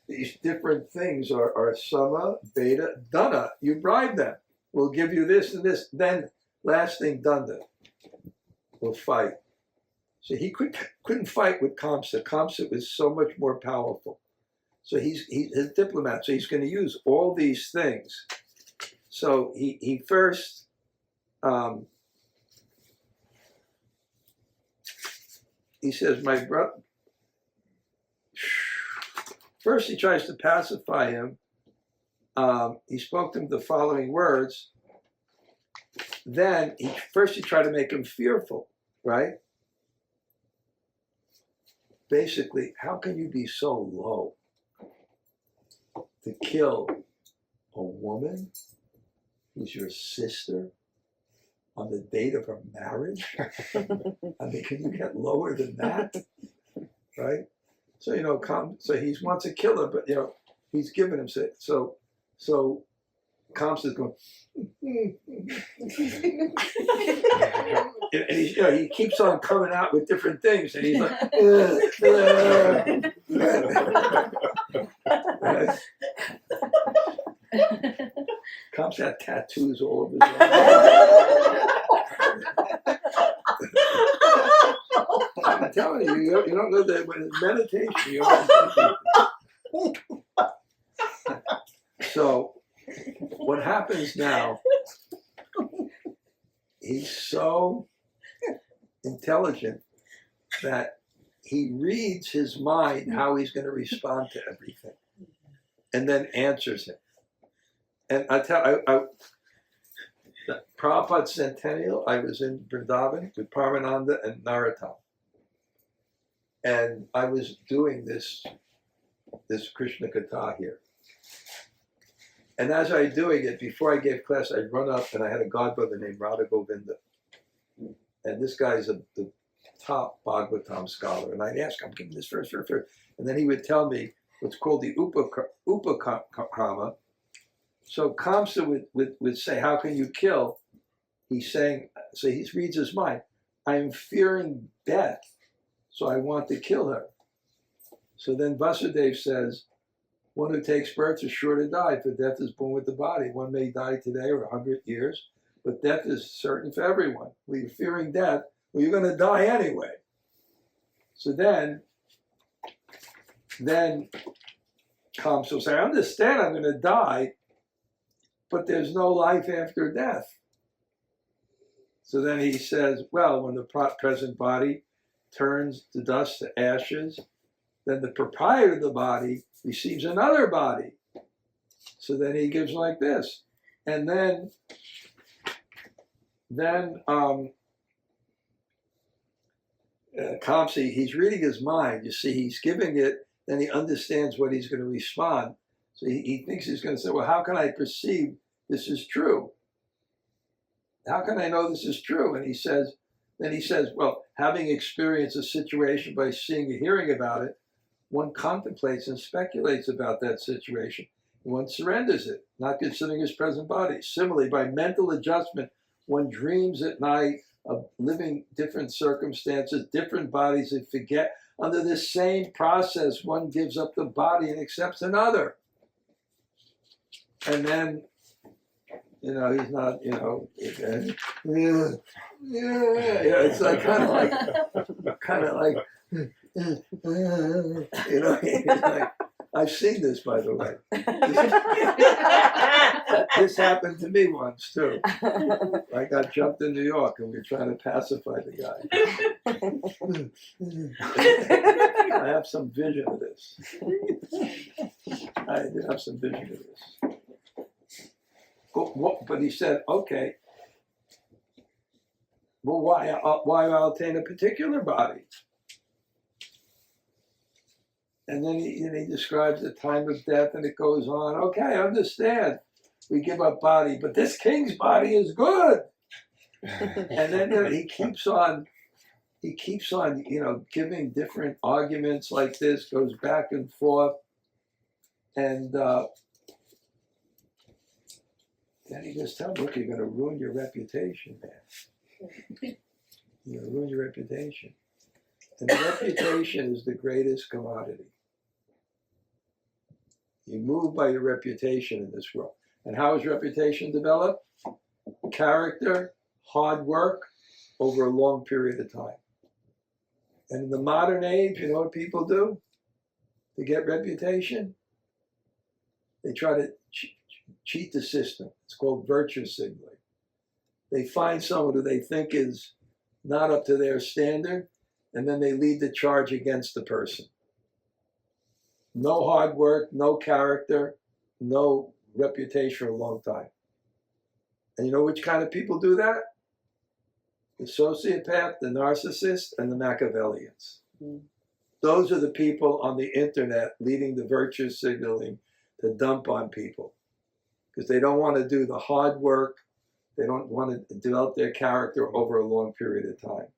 These different things are sama, beta, dana. You bribe them. We'll give you this and this. Then last thing, danda. We'll fight. So he couldn't fight with Kamsa. Kamsa was so much more powerful. So he's a diplomat. So he's going to use all these things. So he first he says, my brother. First, he tries to pacify him. He spoke to him the following words. Then he tried to make him fearful, right? Basically, how can you be so low to kill a woman who's your sister on the date of her marriage? I mean, can you get lower than that, right? So so he wants to kill her, but he's given him so Kamsa's going, and he's, he keeps on coming out with different things, and he's like, Kamsa had tattoos all over his arm. I'm telling you, you don't know that when it's meditation, you don't. So, what happens now, he's so intelligent that he reads his mind how he's going to respond to everything and then answers it. And I the Prabhupada's centennial, I was in Vrindavan with Paramananda and Narottam. And I was doing this Krishna Katha here. And as I was doing it, before I gave class, I'd run up and I had a godbrother named Radha Govinda. And this guy's the top Bhagavatam scholar. And I'd ask him, give me this verse. And then he would tell me what's called the Upakrama. So Kamsa would say, how can you kill? He's saying, so he reads his mind. I'm fearing death, so I want to kill her. So then Vasudeva says, one who takes birth is sure to die, for death is born with the body. One may die today or 100 years, but death is certain for everyone. Well, you're fearing death, well, you're going to die anyway. So then Kamsa will say, I understand I'm going to die, but there's no life after death. So then he says, well, when the present body turns to dust, to ashes, then the proprietor of the body receives another body. So then he gives like this. And then Kamsa, he's reading his mind. You see, he's giving it, then he understands what he's going to respond. So he thinks he's going to say, well, how can I perceive this is true? How can I know this is true? And he says, well, having experienced a situation by seeing or hearing about it, one contemplates and speculates about that situation. One surrenders it, not considering his present body. Similarly, by mental adjustment, one dreams at night of living different circumstances, different bodies, and forget. Under this same process, one gives up the body and accepts another. And then, he's not, it's like kind of like, like, I've seen this, by the way. This happened to me once too. I got jumped in New York and we were trying to pacify the guy. I have some vision of this. I did have some vision of this. But he said, okay, well, why obtain a particular body? And then he describes the time of death, and it goes on. Okay, I understand. We give up body, but this king's body is good. And then he keeps on, giving different arguments like this, goes back and forth, and then he just tells him, look, you're going to ruin your reputation, man. You're going to ruin your reputation. And the reputation is the greatest commodity. You move by your reputation in this world. And how is reputation developed? Character, hard work, over a long period of time. And in the modern age, you know what people do to get reputation? They try to cheat the system. It's called virtue signaling. They find someone who they think is not up to their standard, and then they lead the charge against the person. No hard work, no character, no reputation for a long time. And you know which kind of people do that? The sociopath, the narcissist, and the Machiavellians. Those are the people on the internet leading the virtue signaling to dump on people. Because they don't want to do the hard work. They don't want to develop their character over a long period of time.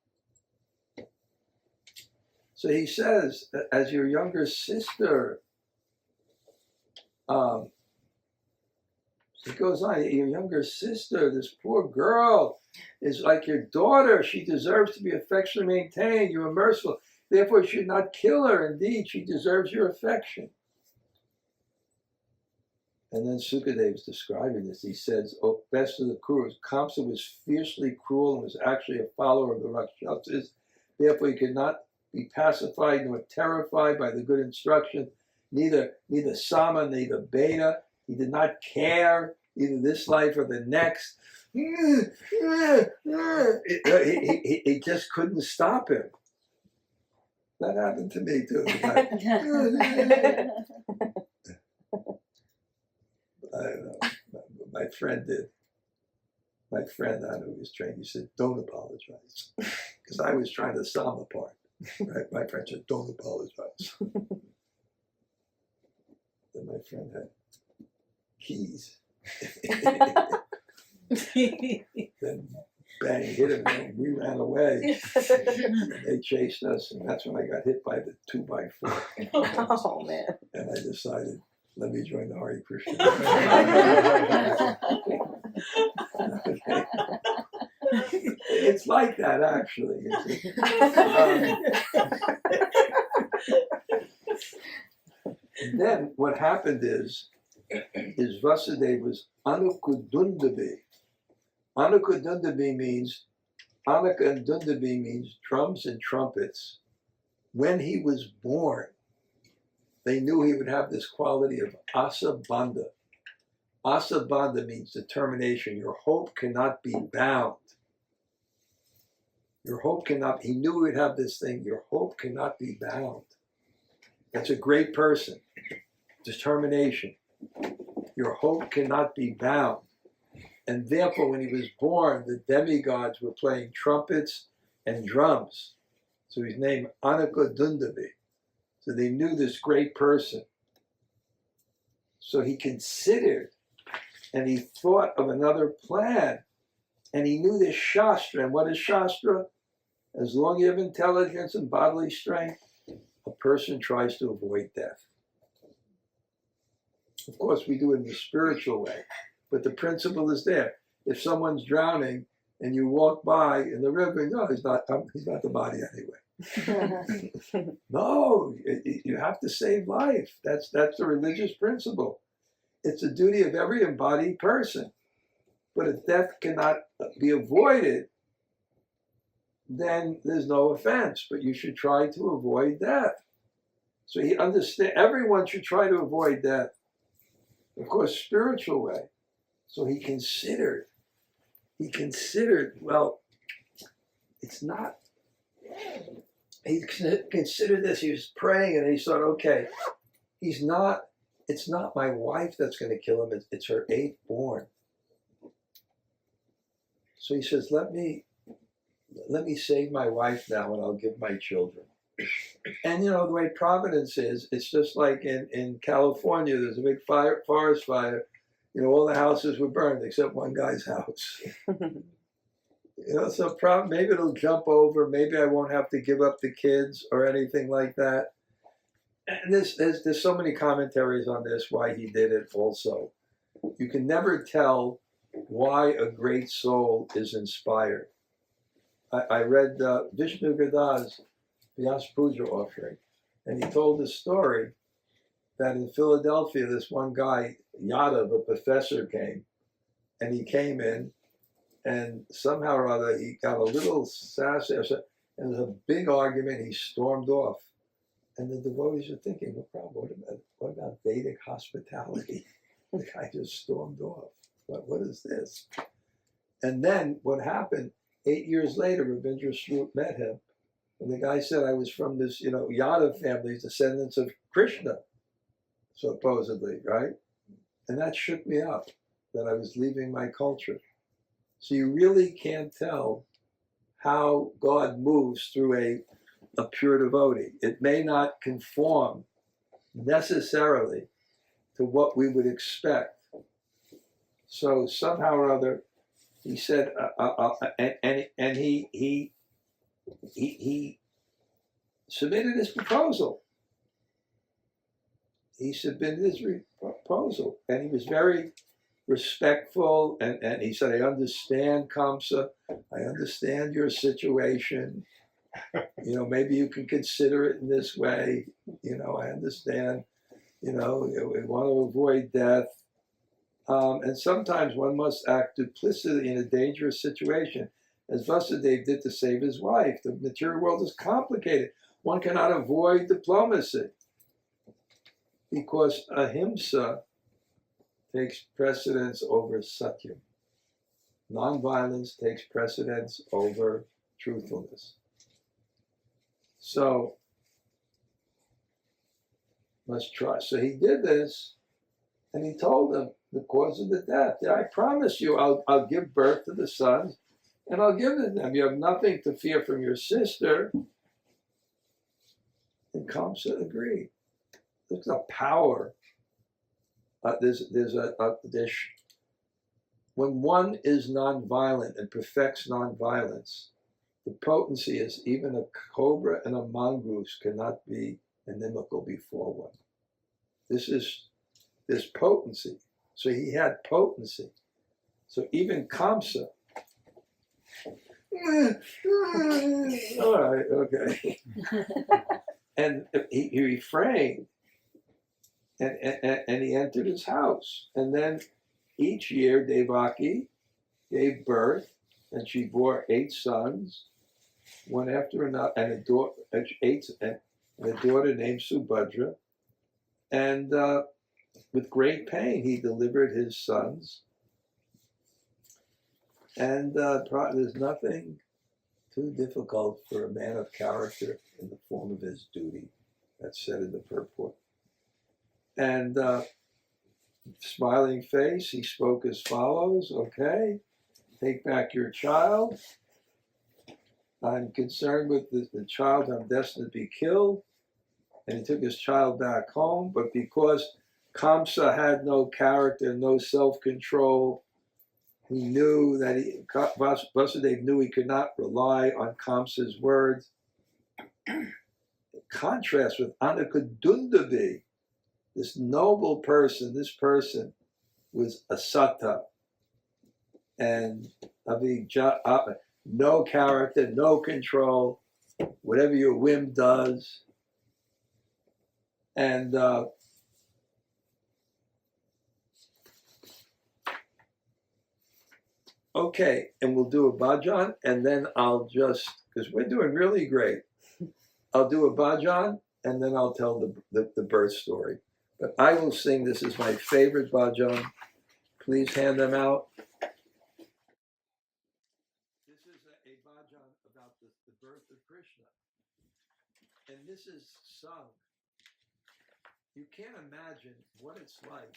So he says, as your younger sister He goes on, your younger sister, this poor girl, is like your daughter. She deserves to be affectionately maintained. You are merciful. Therefore, you should not kill her. Indeed, she deserves your affection. And then Sukadev is describing this. He says, oh, best of the Kurus, Kamsa was fiercely cruel and was actually a follower of the Rakshasas. Therefore, he could not be pacified nor terrified by the good instruction, neither Sama, neither Beta. He did not care either this life or the next. He just couldn't stop him. That happened to me too. I don't know. My friend did. My friend, I know he was trained, he said, don't apologize. Because I was trying to sum apart. Right? My friend said, don't apologize. Then my friend had keys. Then bang, hit him, and we ran away. They chased us, and that's when I got hit by the 2x4. Oh man. And I decided, let me join the Hare Krishna. Okay. It's like that, actually. And then what happened is Vasudeva was Anukudundabi. Anukudundabi means, Anaka and Dundabi means drums and trumpets. When he was born, they knew he would have this quality of asabandha. Asabandha means determination. Your hope cannot be bound. Your hope cannot, he knew he would have this thing, your hope cannot be bound. That's a great person. Determination. Your hope cannot be bound. And therefore, when he was born, the demigods were playing trumpets and drums. So he's named Anukudundabi. So they knew this great person. So he considered and he thought of another plan. And he knew this Shastra. And what is Shastra? As long as you have intelligence and bodily strength, a person tries to avoid death. Of course, we do it in the spiritual way, but the principle is there. If someone's drowning and you walk by in the river, no, he's not the body anyway. No, you have to save life. That's the religious principle. It's a duty of every embodied person. But if death cannot be avoided, then there's no offense. But you should try to avoid death. So he understands everyone should try to avoid death. Of course, spiritual way. So he considered, well, it's not, he considered this, he was praying and he thought, okay, it's not my wife that's going to kill him, it's her 8th born. So he says, let me save my wife now and I'll give my children. And you know, the way Providence is, it's just like in California, there's a big forest fire. You know, all the houses were burned except one guy's house. You know, so maybe it'll jump over. Maybe I won't have to give up the kids or anything like that. And there's so many commentaries on this, why he did it also. You can never tell why a great soul is inspired. I read Vishnu Gada's Vyas Puja offering, and he told the story that in Philadelphia, this one guy, Yadav, a professor, came, and he came in, and somehow or other, he got a little sassy, and there was a big argument, he stormed off. And the devotees are thinking, no problem, what about Vedic hospitality? The guy just stormed off. What is this? And then what happened, 8 years later, Rabindra Swarup met him, and the guy said, I was from this, Yadav family, descendants of Krishna, supposedly, right? And that shook me up, that I was leaving my culture. So you really can't tell how God moves through a pure devotee. It may not conform necessarily to what we would expect. So somehow or other, he said, and he submitted his proposal. He submitted his proposal, and he was very respectful, and he said, I understand, Kamsa, I understand your situation. You know, maybe you can consider it in this way. You know, I understand, you know, we want to avoid death. And sometimes one must act duplicitously in a dangerous situation, as Vasudev did to save his wife. The material world is complicated. One cannot avoid diplomacy because ahimsa takes precedence over satyam. Nonviolence takes precedence over truthfulness. So, must try. So he did this, and he told them the cause of the death. I promise you, I'll give birth to the sons, and I'll give it to them. You have nothing to fear from your sister. And Kamsa agreed. There's a power. When one is nonviolent and perfects nonviolence, the potency is even a cobra and a mongoose cannot be inimical before one. This potency. So he had potency. So even Kamsa. All right, okay. And he refrained, and he entered his house. And then each year Devaki gave birth, and she bore 8 sons, one after another, and a daughter named Subhadra. And with great pain, he delivered his sons. And there's nothing too difficult for a man of character in the form of his duty. That's said in the purport. And smiling face, he spoke as follows, okay, take back your child. I'm concerned with the child I'm destined to be killed. And he took his child back home, but because Kamsa had no character, no self-control, he knew that Vasudev knew he could not rely on Kamsa's words. In contrast with Anakadundabi, this noble person, this person was a satta, and no character, no control, whatever your whim does. And okay, and we'll do a bhajan, and then I'll just, because we're doing really great, I'll do a bhajan, and then I'll tell the birth story. But I will sing, this is my favorite bhajan. Please hand them out. This is a bhajan about the birth of Krishna. And this is sung. You can't imagine what it's like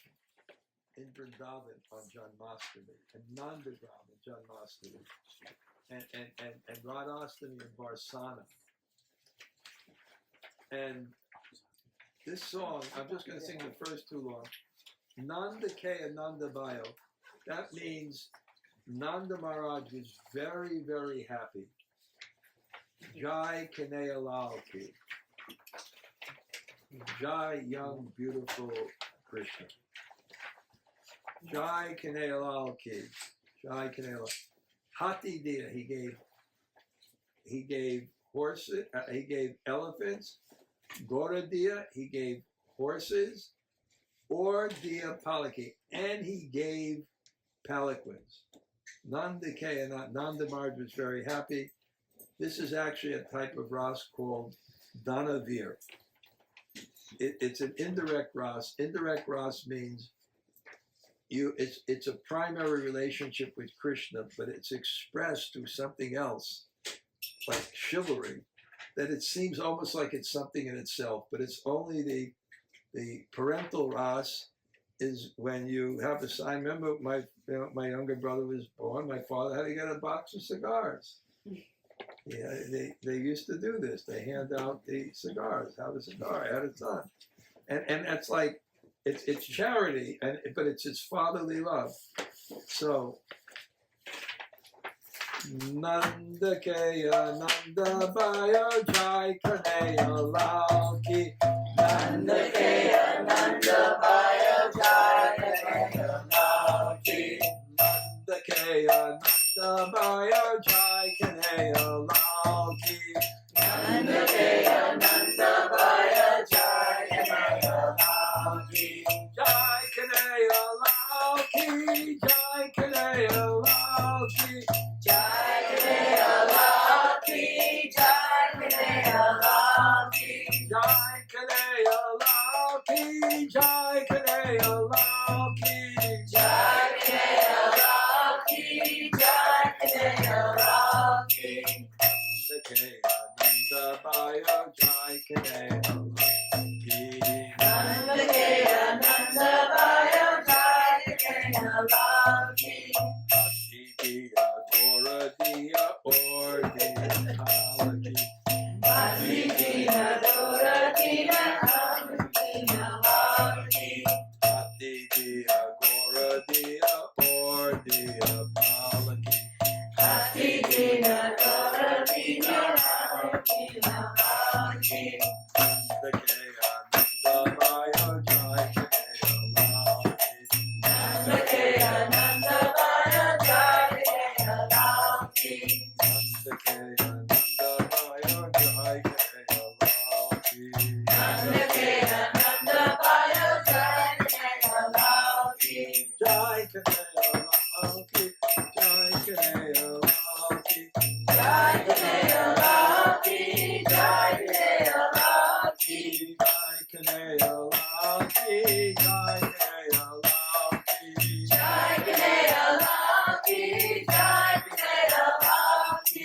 in Vrindavan on Janmashtami, and Nandagram on Janmashtami, and Radhastami and Varsana. And this song, I'm just going to sing the first 2 long. Nanda Kaya Nanda Bayo. That means Nanda Maharaj was very, very happy. Jai Kanaya Lal Ki. Jai, young, beautiful Krishna. Jai Kanaya Lal Ki. Jai Kanaya Lal. Hati Dia, he gave horses, he gave elephants. Gora Dia, he gave horses. Or Dia Palaki, and he gave palanquins. Nanda Maharaj was very happy. This is actually a type of ras called Dhanurdhara. It's an indirect ras. Indirect ras means it's a primary relationship with Krishna, but it's expressed through something else, like chivalry, that it seems almost like it's something in itself, but it's only the parental ras is when you have a sign. Remember, my younger brother was born. My father had to get a box of cigars. Yeah, they used to do this. They hand out the cigars. Have a cigar. I had a son, and that's like it's charity, but it's fatherly love. So Nanda Kaya Nanda Bayo Jai Kanaya Lal Ki. Nanda Kaya Nanda Bayo Jai Kanaya Lal Jai Kanaya Lal ki, Jai Kanaya Lal ki, Jai Kanaya Lal ki, Jai Kanaya Lal ki, Jai Kanaya Lal ki, Jai Kanaya Lal ki, Jai Kanaya Lal ki. Nanda Bayo Jai Kanaya Lal ki, Nanda Kaya Nanda Bayo Jai Kanaya Lal ki. Bhakti Diya Gora Diya Or Diya Kalaki, Bhakti Dina Dora Dina Dina Lal ki. Bhakti Diya Gora Diya Or Diya Kalaki, Bhakti Dina Dora Dina Dina Lal ki. Nanda Kaya Nanda Bayo Jai Kanaya Lal ki, Nanda Kaya Nanda Bayo Jai Kanaya Lal ki. Nanda Kaya Nanda Bayo Jai Kanaya Lal ki. Nanda Kaya Nanda Bayo Jai Kanaya Lal ki. Jai Kanaya Lal ki, Jai Kanaya Lal ki, Jai Kanaya Lal ki, Jai Kanaya Lal ki. Jai Kanaya Lal ki, Jai Kanaya Lal ki, Jai Kanaya Lal ki,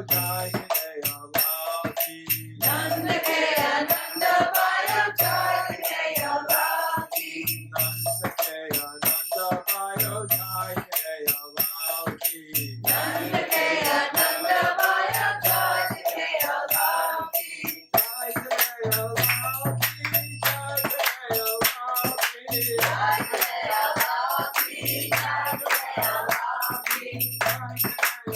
Jai Kanaya Lal ki. Nanda Kaya Nanda Bayo Jai Kanaya Lal ki, Nanda Kaya Nanda Bayo Jai Kanaya Lal ki. Nanda Kaya Nanda Bayo Jai Kanaya Lal ki, Nanda Kaya Nanda Bayo Jai Kanaya Lal ki. Jai Kanaya Lal ki, Jai Kanaya Lal ki, Jai Kanaya Lal ki, Jai Kanaya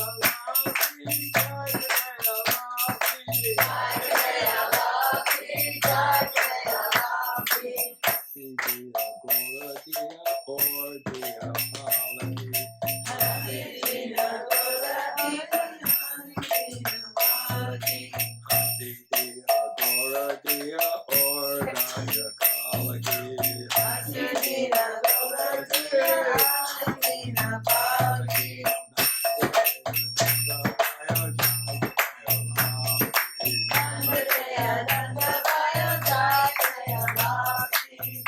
Lal ki. Jai Kanaya Lal ki, Jai Kanaya Lal ki, Jai Kanaya Lal ki, Jai Kanaya Lal ki. Bhakti Diya Gora Diya Or Diya Kalaki, Bhakti Dina Dora Dina Dina Lal ki. Bhakti Diya Gora Diya Or Diya Kalaki, Bhakti Dina Dora Dina Dina Lal ki. Nanda Kaya Nanda Bayo Jai Kanaya Lal ki.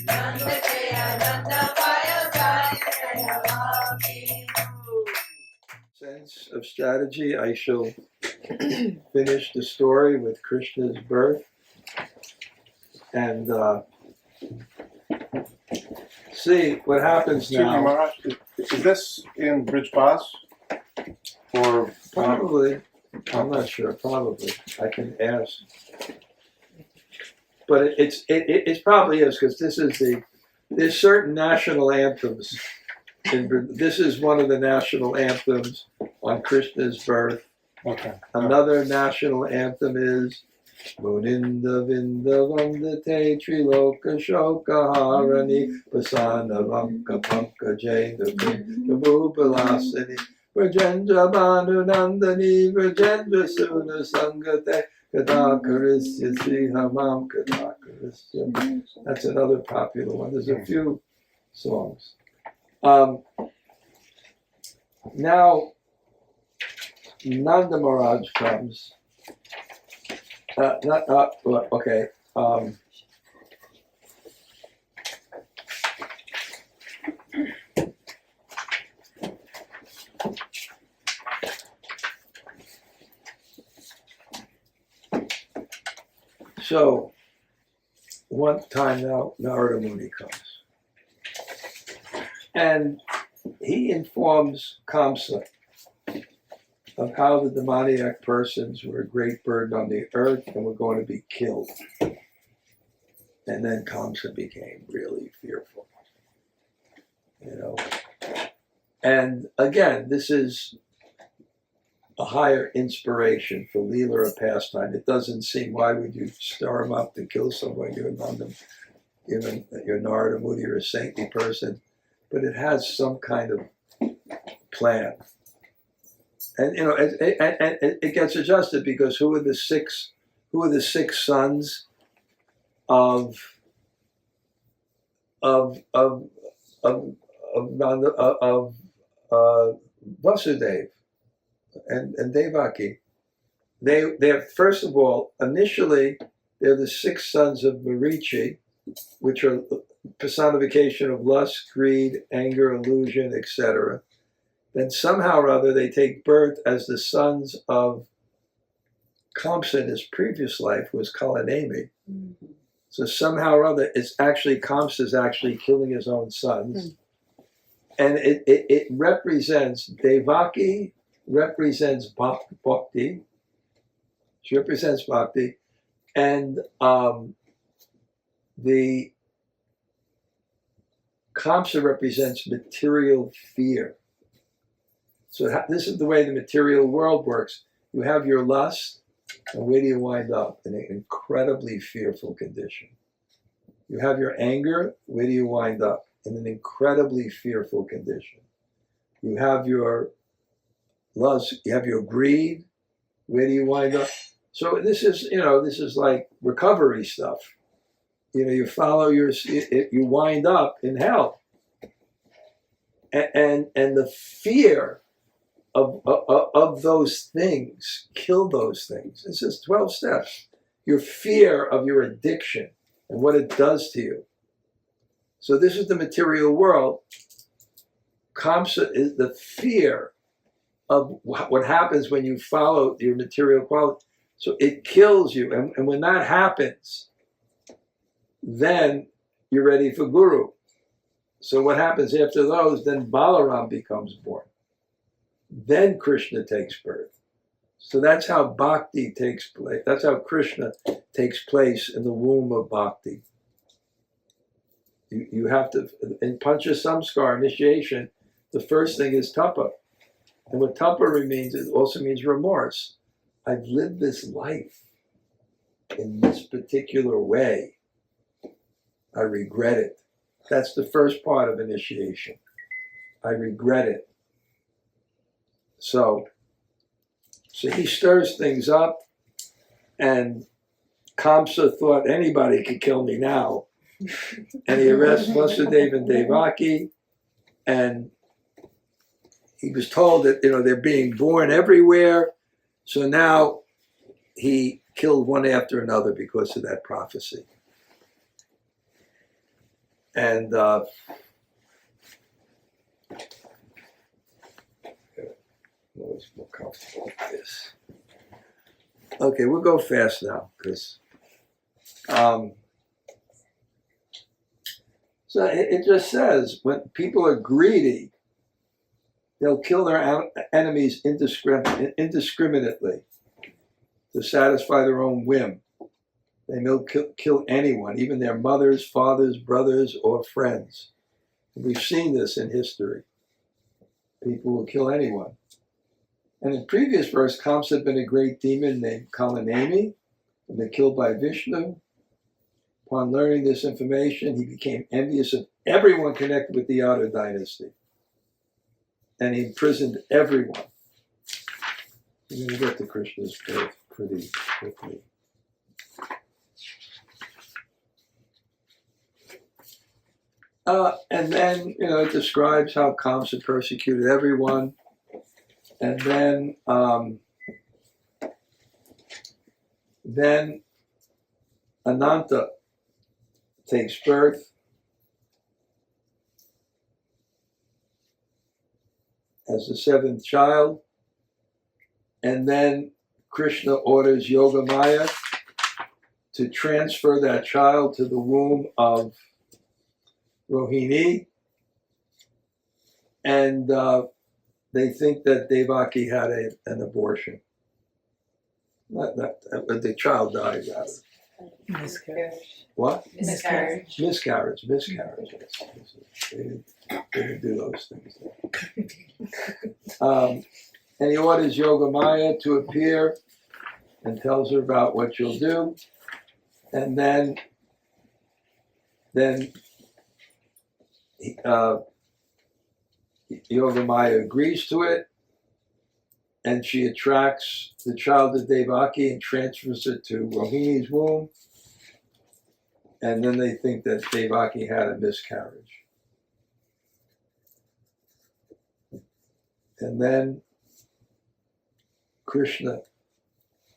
Nanda Kaya Nanda Bayo Jai Kanaya Lal ki. Sense of strategy, I shall finish the story with Krishna's birth and see what happens Excuse me, now. Maharaj, is this in Bridge Pass? Or Probably, I'm not sure. Probably, I can ask. But it probably is because there's certain national anthems. This is one of the national anthems on Krishna's birth. okay. Another national anthem is Muninda Vinda Vandate Triloka Shoka Harani Pasana Vanka Panka Jaina Kabubalasani Vrajendra Banu Nandani Vrajendra Suna Sangate Kadakarisya Srihamam Kadakarisya. That's another popular one. There's a few songs. Now Nanda Maharaj comes. Okay. So, one time now, Narada Muni comes. And he informs Kamsa of how the demoniac persons were a great burden on the earth and were going to be killed. And then Kamsa became really fearful. And again, this is a higher inspiration for Leela or pastime. It doesn't seem, why would you stir him up to kill someone? You're Narada Muni, you're a saintly person. But it has some kind of plan. And it gets adjusted because who are the six who are the 6 sons of Vasudev and Devaki. They're first of all, initially, they're the 6 sons of Marichi, which are personification of lust, greed, anger, illusion, etc. Then somehow or other they take birth as the sons of Kamsa in his previous life, who was Kalanemi. Mm-hmm. So somehow or other, it's actually Kamsa's actually killing his own sons. And it represents, Devaki represents Bhakti. She represents Bhakti. And the Kamsa represents material fear. So this is the way the material world works. You have your lust, and where do you wind up? In an incredibly fearful condition. You have your anger, where do you wind up? In an incredibly fearful condition. You have your lust, you have your greed, where do you wind up? So this is like recovery stuff. You follow you wind up in hell. And the fear of those things, kill those things. This is 12 steps. Your fear of your addiction and what it does to you. So this is the material world. Kamsa is the fear of what happens when you follow your material quality. So it kills you. And when that happens, then you're ready for Guru. So what happens after those? Then Balaram becomes born. Then Krishna takes birth. So that's how Bhakti takes place. That's how Krishna takes place in the womb of Bhakti. You have to, in Pancha Samskar initiation, the first thing is tapa. And what tapa means, it also means remorse. I've lived this life in this particular way. I regret it. That's the first part of initiation. I regret it. So he stirs things up, and Kamsa thought anybody could kill me now. And he arrests Vasudeva and Devaki, and he was told that they're being born everywhere. So now he killed one after another because of that prophecy. And I'm always more comfortable with this. Okay, we'll go fast now because so it just says when people are greedy, they'll kill their enemies indiscriminately to satisfy their own whim. They may kill anyone, even their mothers, fathers, brothers, or friends. We've seen this in history. People will kill anyone. And in previous verse, Kamsa had been a great demon named Kalanemi, and been killed by Vishnu. Upon learning this information, he became envious of everyone connected with the Yadu dynasty. And he imprisoned everyone. We're going to get to Krishna's birth pretty quickly. And then, it describes how Kamsa persecuted everyone. And then Ananta takes birth as the 7th child. And then Krishna orders Yogamaya to transfer that child to the womb of Rohini, and they think that Devaki had an abortion. The child died, rather. Miscarriage. What? Miscarriage. Miscarriage. They didn't do those things. And he orders Yogamaya to appear and tells her about what she'll do. And then Yogamaya agrees to it, and she attracts the child of Devaki and transfers it to Rohini's womb. And then they think that Devaki had a miscarriage. And then Krishna,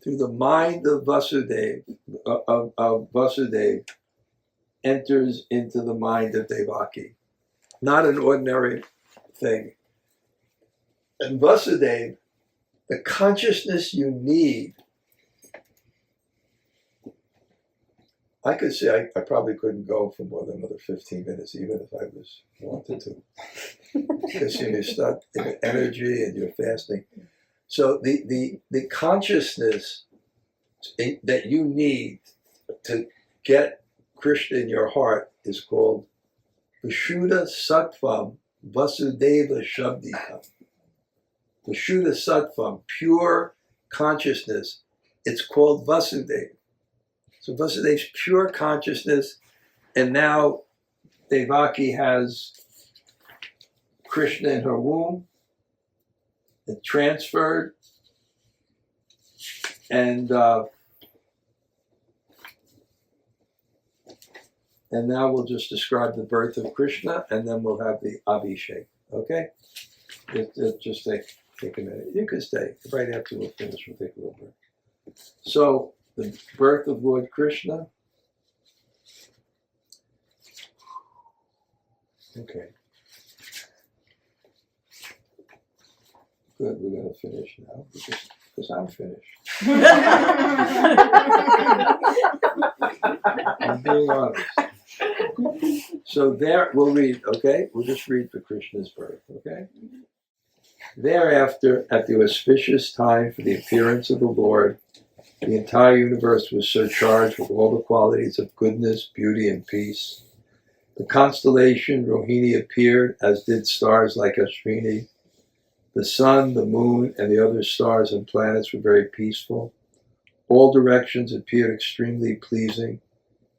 through the mind of Vasudeva, enters into the mind of Devaki. Not an ordinary thing. And Vasudeva, the consciousness you need, I could say I probably couldn't go for more than another 15 minutes, even if I wanted to. Because you start in energy and you're fasting. So the consciousness that you need to get Krishna in your heart is called Vishuddha Sattvam Vasudeva Shabdikam. Vishuddha Sattvam, pure consciousness. It's called Vasudeva. So Vasudeva's pure consciousness, and now Devaki has Krishna in her womb, and transferred, and now we'll just describe the birth of Krishna, and then we'll have the Abhishek. Okay? Just take a minute. You can stay. Right after we'll finish, we'll take a little break. So, the birth of Lord Krishna. Okay. Good, we're going to finish now because I'm finished. I'm being honest. So there, we'll read, okay? We'll just read for Krishna's birth, okay? Thereafter, at the auspicious time for the appearance of the Lord, the entire universe was surcharged with all the qualities of goodness, beauty, and peace. The constellation Rohini appeared, as did stars like Ashwini. The sun, the moon, and the other stars and planets were very peaceful. All directions appeared extremely pleasing,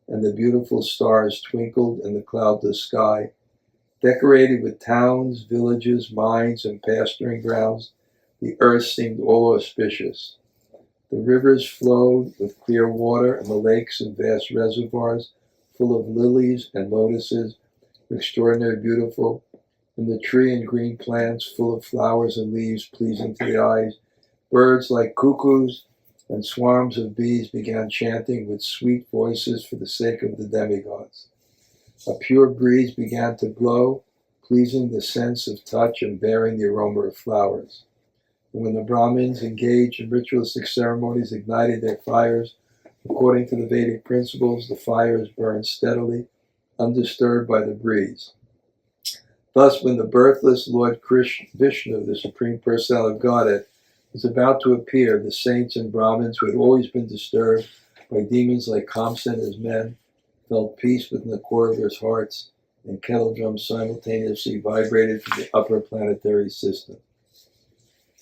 and the beautiful stars twinkled in the cloudless sky. Decorated with towns, villages, mines, and pasturing grounds, the earth seemed all auspicious. The rivers flowed with clear water, and the lakes and vast reservoirs, full of lilies and lotuses, were extraordinarily beautiful, and the tree and green plants, full of flowers and leaves, pleasing to the eyes. Birds like cuckoos and swarms of bees began chanting with sweet voices for the sake of the demigods. A pure breeze began to blow, pleasing the sense of touch and bearing the aroma of flowers. And when the Brahmins engaged in ritualistic ceremonies ignited their fires, according to the Vedic principles, the fires burned steadily, undisturbed by the breeze. Thus, when the birthless Lord Vishnu, the Supreme Personality of Godhead, was about to appear, the saints and Brahmins, who had always been disturbed by demons like Kamsa and his men, felt peace within the core of their hearts, and kettle drums simultaneously vibrated from the upper planetary system.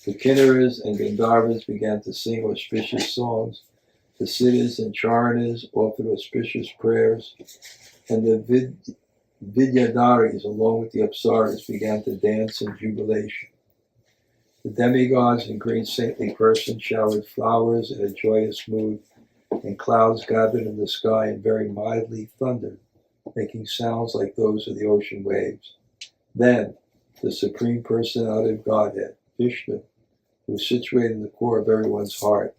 The Kinnaras and Gandharvas began to sing auspicious songs. The Siddhas and Charanas offered auspicious prayers, and the Vidyadharis, along with the Apsaras, began to dance in jubilation. The demigods in great saintly person showered flowers in a joyous mood, and clouds gathered in the sky and very mildly thundered, making sounds like those of the ocean waves. Then, the Supreme Personality of Godhead, Vishnu, who was situated in the core of everyone's heart,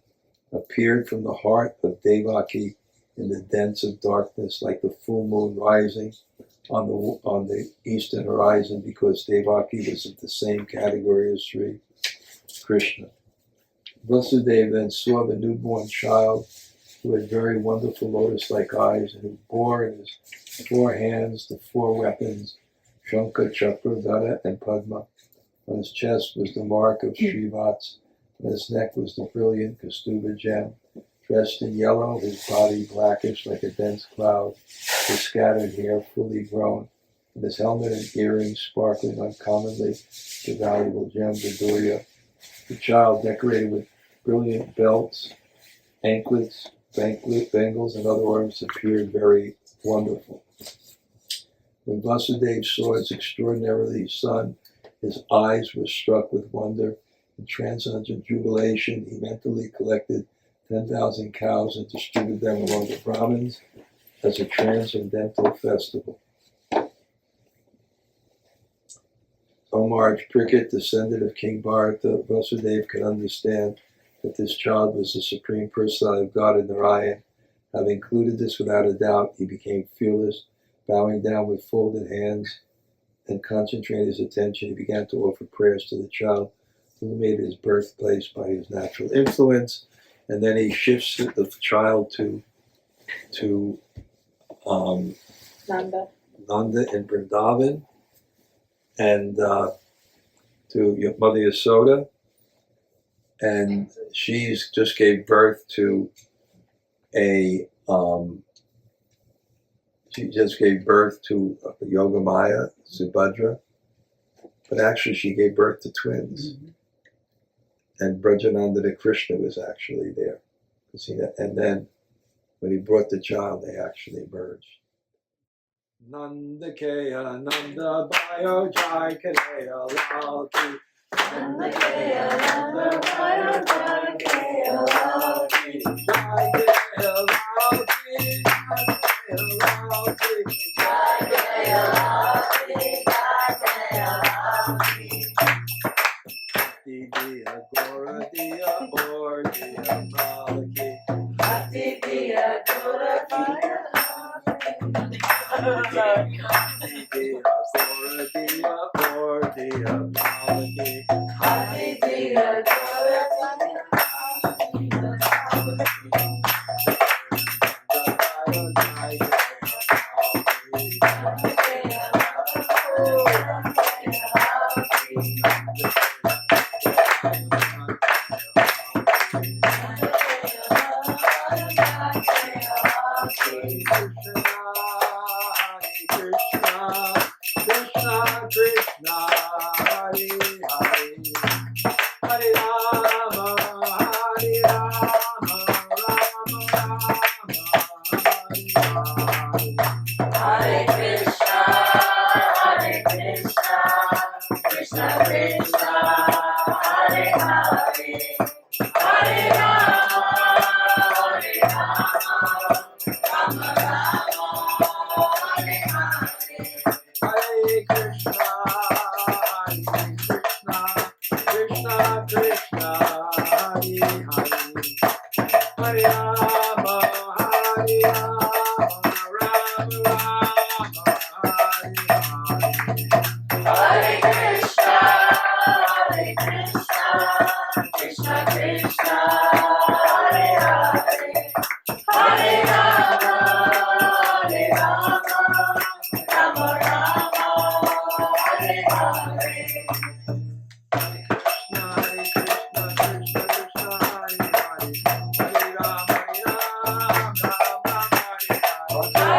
appeared from the heart of Devaki in the dens of darkness, like the full moon rising on the eastern horizon, because Devaki was of the same category as Sri Krishna. Vasudeva then saw the newborn child, who had very wonderful lotus-like eyes, and who bore in his 4 hands the 4 weapons, Shankha, Chakra, Gada, and Padma. On his chest was the mark of Srivats, on his neck was the brilliant Kaustubha gem. Dressed in yellow, his body blackish like a dense cloud, his scattered hair fully grown, and his helmet and earrings sparkling uncommonly, the valuable gem Vidurya. The child, decorated with brilliant belts, anklets, bangles, and other ornaments, appeared very wonderful. When Vasudeva saw his extraordinary son, his eyes were struck with wonder, In transcendental jubilation, he mentally collected 10,000 cows and distributed them among the Brahmins as a transcendental festival. Omarj Prickett, descendant of King Bharata, Vasudeva could understand that this child was the Supreme Personality of God in Narayan. Having concluded this without a doubt, he became fearless, bowing down with folded hands and concentrating his attention. He began to offer prayers to the child, illuminated his birthplace by his natural influence, and then he shifts the child to Nanda. Nanda in Vrindavan, and to Mother Yasoda, and she just gave birth to Yogamaya, Subhadra, but actually she gave birth to twins. Mm-hmm. And Brajananda Krishna was actually there. And then when he brought the child, they actually merged. Nanda Kaya Nanda Bayo Jai Kanaya Lalki. Nanda Kaya Nanda Bayo Jai Kanaya Lalki. Jai Kanaya Lalki. Jai Kanaya Lalki. Jai Kanaya Lalki. Dia Gora Dia Or Dia Malaki. Hati Dia Gora Dia Hati Dia Gora Dia Or Dia Malaki. Hati Dia Gora Krishna, Hare Hare, Hare Rama, Hare Rama, Rama Rama, Hare Krishna, Krishna Krishna, Hare Hare, Hare Rama, Rama Rama, Hare Hare. Hare Krishna, Krishna Krishna, Hare Hare, Hare Rama, Rama Rama, Hare Hare. Hare Krishna, Krishna Krishna, Hare Hare, Hare Rama, Rama Rama, Hare Hare. Hare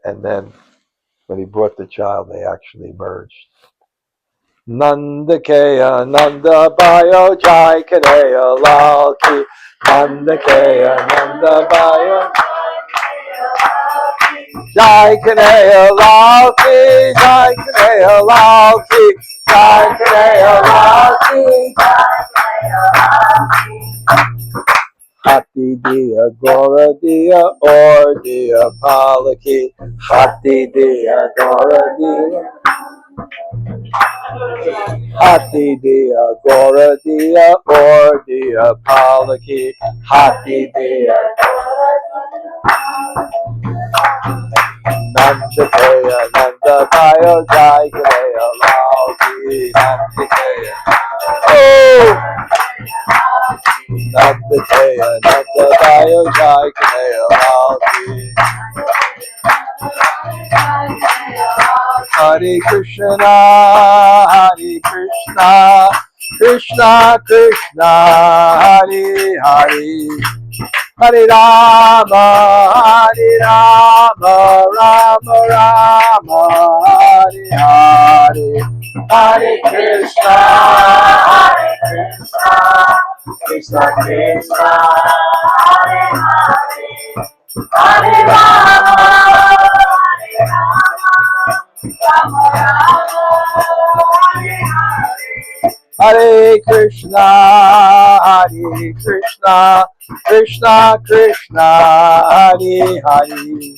And then when he brought the child, they actually merged. Nanda Kaya Nanda Bayo Jai Kanaya Lal Ki Nanda Kaya Nanda Bayo Jai Kanaya Lal Ki Jai Kanaya Lal Ki Jai Kanaya Lal Ki Hati Dia Gora Dia Or Dia Palaki Hati Dia Gora Dia Hati Dia Gora Dia Or Dia Palaki Hati Dia Nanda Kaya Nanda Bayo Jai Kanaya Lal Ki Nanda Kaya Oh Nanda Kaya Nanda Bayo Jai Kanaya Lal Ki Hare Krishna, Hare Krishna, Krishna Krishna, Hare Hare, Hare Rama, Hare Rama, Rama Rama, Hare Hare, Hare Krishna, Hare Krishna, Krishna Krishna, Hare Hare, Hare Rama, Hare Rama, Rama Rama, Hare Hare. Hare Krishna, Hare Krishna, Krishna Krishna, Hare Hare,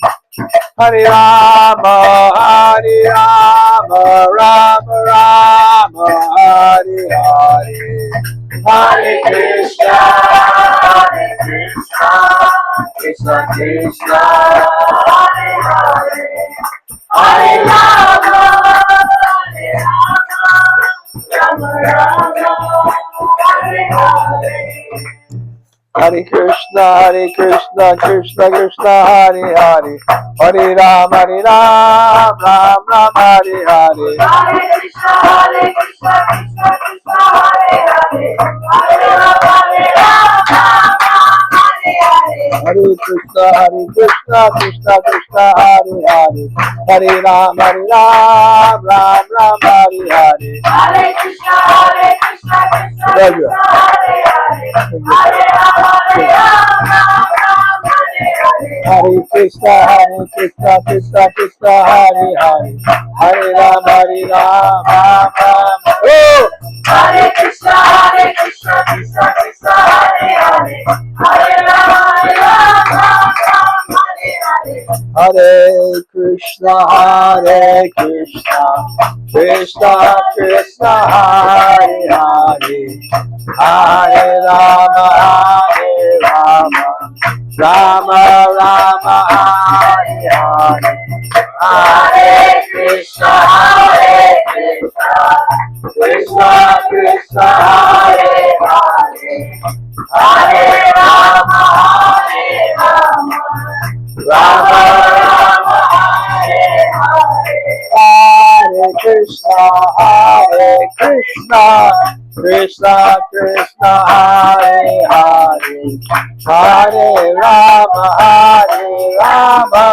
Hare Rama, Hare Rama, Rama Rama, Hare Hare, Hare Krishna, Hare Krishna, Krishna Krishna, Hare Hare, Hare Rama, Hare Rama, Rama Rama, Hare Hare. Hare Krishna, Krishna Krishna, Hare Hare, Hare Ram, Ram Ram, Hare Hare. Hare Krishna, Krishna Krishna, Hare Hare, Hare Ram, Ram Hare Hare. Hare Krishna, Krishna Krishna, Hare Hare, Hare Ram, Ram Hare Hare. Hare Krishna, Krishna Krishna, Hare Hare, Hare Ram, Hare Krishna, Krishna Krishna, Hare Hare, Hare Ram, Ram Oh! Hare Krishna, Krishna Krishna, Hare Hare, Hare Ram, Hare Hare. Hare Krishna, Krishna Krishna, Hare Hare, Hare Rama, Rama Rama, Hare Hare. Hare Krishna, Krishna Krishna, Hare Hare, Hare Rama, Rama Rama, Hare Hare. Hare Krishna, Krishna Krishna, Hare Hare, Hare Rama, Rama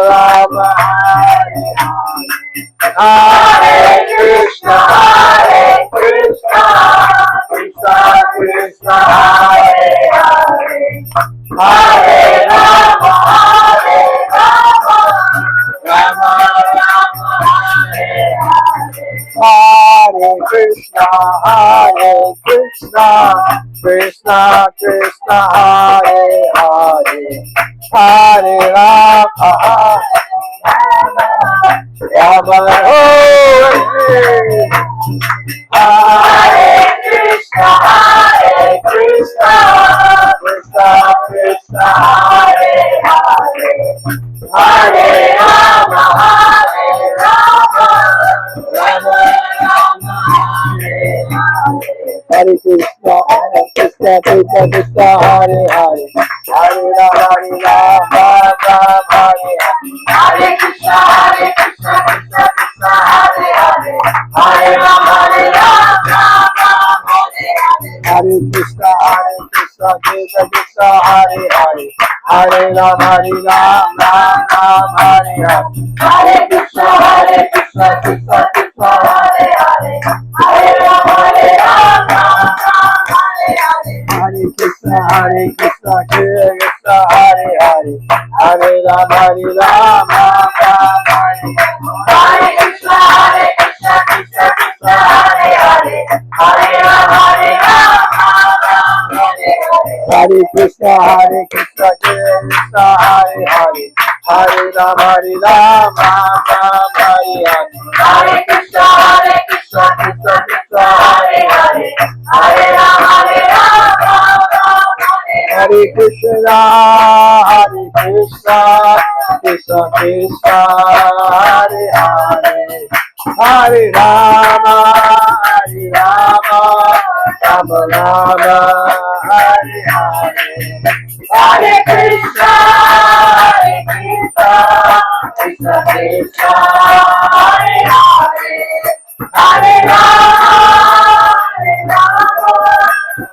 Rama, Hare Hare. Hare Krishna, Krishna Krishna, Hare Hare, Hare Rama, Rama Rama, Hare Hare. Hare Krishna, Krishna Krishna, Hare Hare, Hare Rama, Rama Hare Krishna, Krishna Krishna, Hare Krishna, Krishna Krishna, Hare Hare, Hare Rama, Hare Hare Krishna, Krishna Krishna, Hare Hare, Hare Rama, Hare Krishna, Krishna Krishna, Hare Hare, Hare Rama, Hare Hare, Hare Krishna, Krishna Krishna, Hare Hare, Hare Rama, Hare Hare Krishna, Krishna Krishna, Hare Hare, Hare Rama, Hare Krishna, Krishna Krishna, Hare Hare, Hare Rama, Hare Krishna, Krishna Krishna, Hare Hare, Hare Rama, Hare Hare Krishna, Krishna Krishna, Hare Hare, Hare Rama, Hare Krishna, Krishna Krishna, Hare Hare, Hare Rama, Rama Rama, Hare Hare, Hare Krishna, Krishna Krishna, Hare Hare, Hare Rama,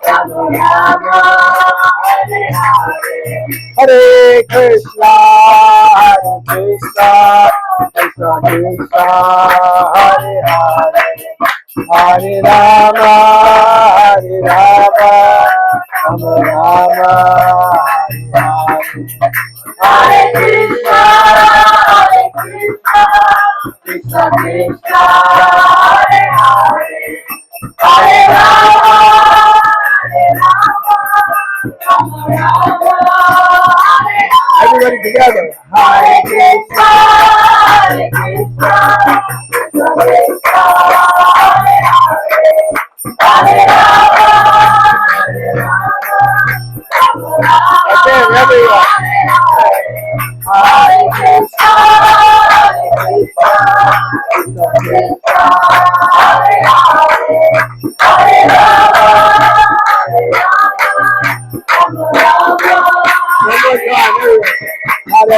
Rama Rama, Hare Hare, Hare Krishna, Krishna Krishna, Hare Hare, Hare Rama, Rama Rama, Hare Krishna, Krishna Krishna, Hare Hare, Hare Rama, Rama Rama, Hare Hare. Everybody together. Hare Krishna, Krishna Krishna, Hare Hare, Hare Rama, again, everyone. Hare Krishna, Krishna Krishna, Hare Hare, Hare Rama, one more time, everyone.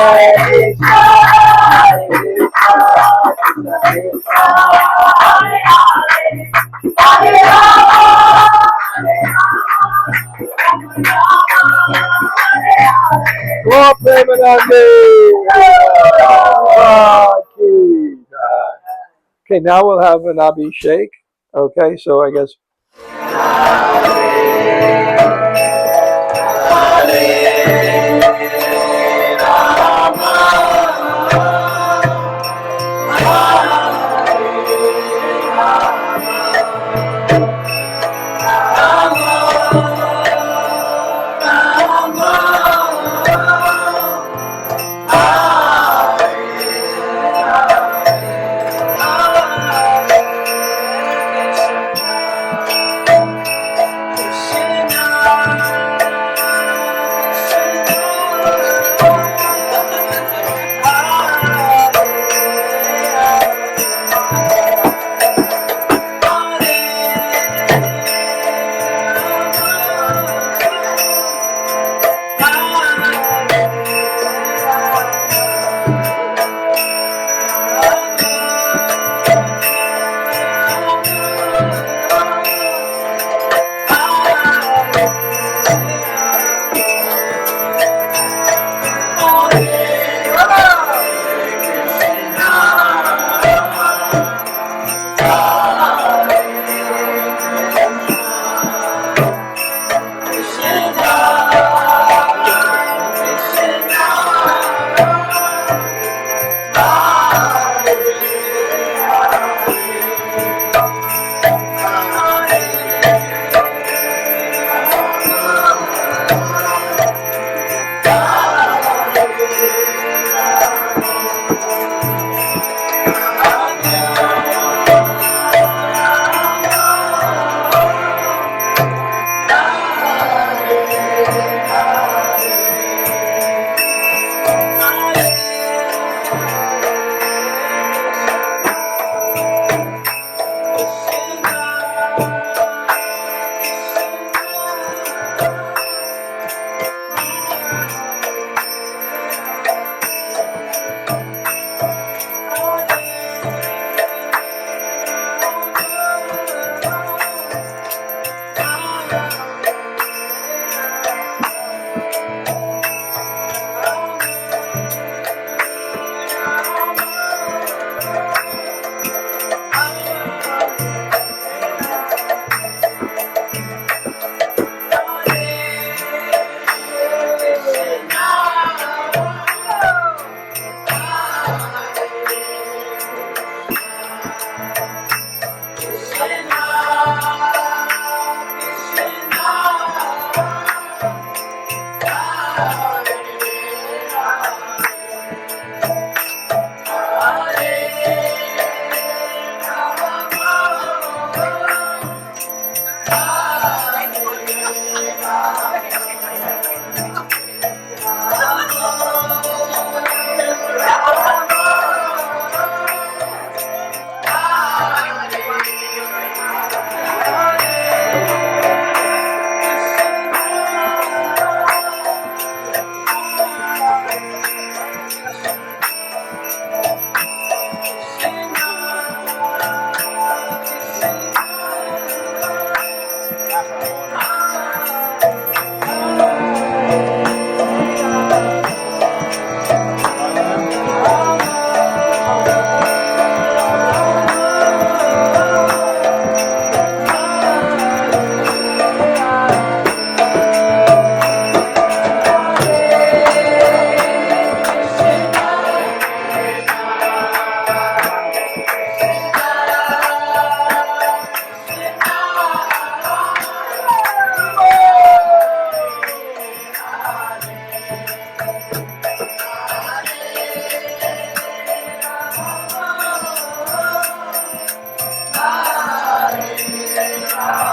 Hare Krishna, Krishna Krishna, Hare Hare, Hare Rama, Go Premanandi! Okay, now we'll have an Abhishek. Okay, so I guess. Krishna Rama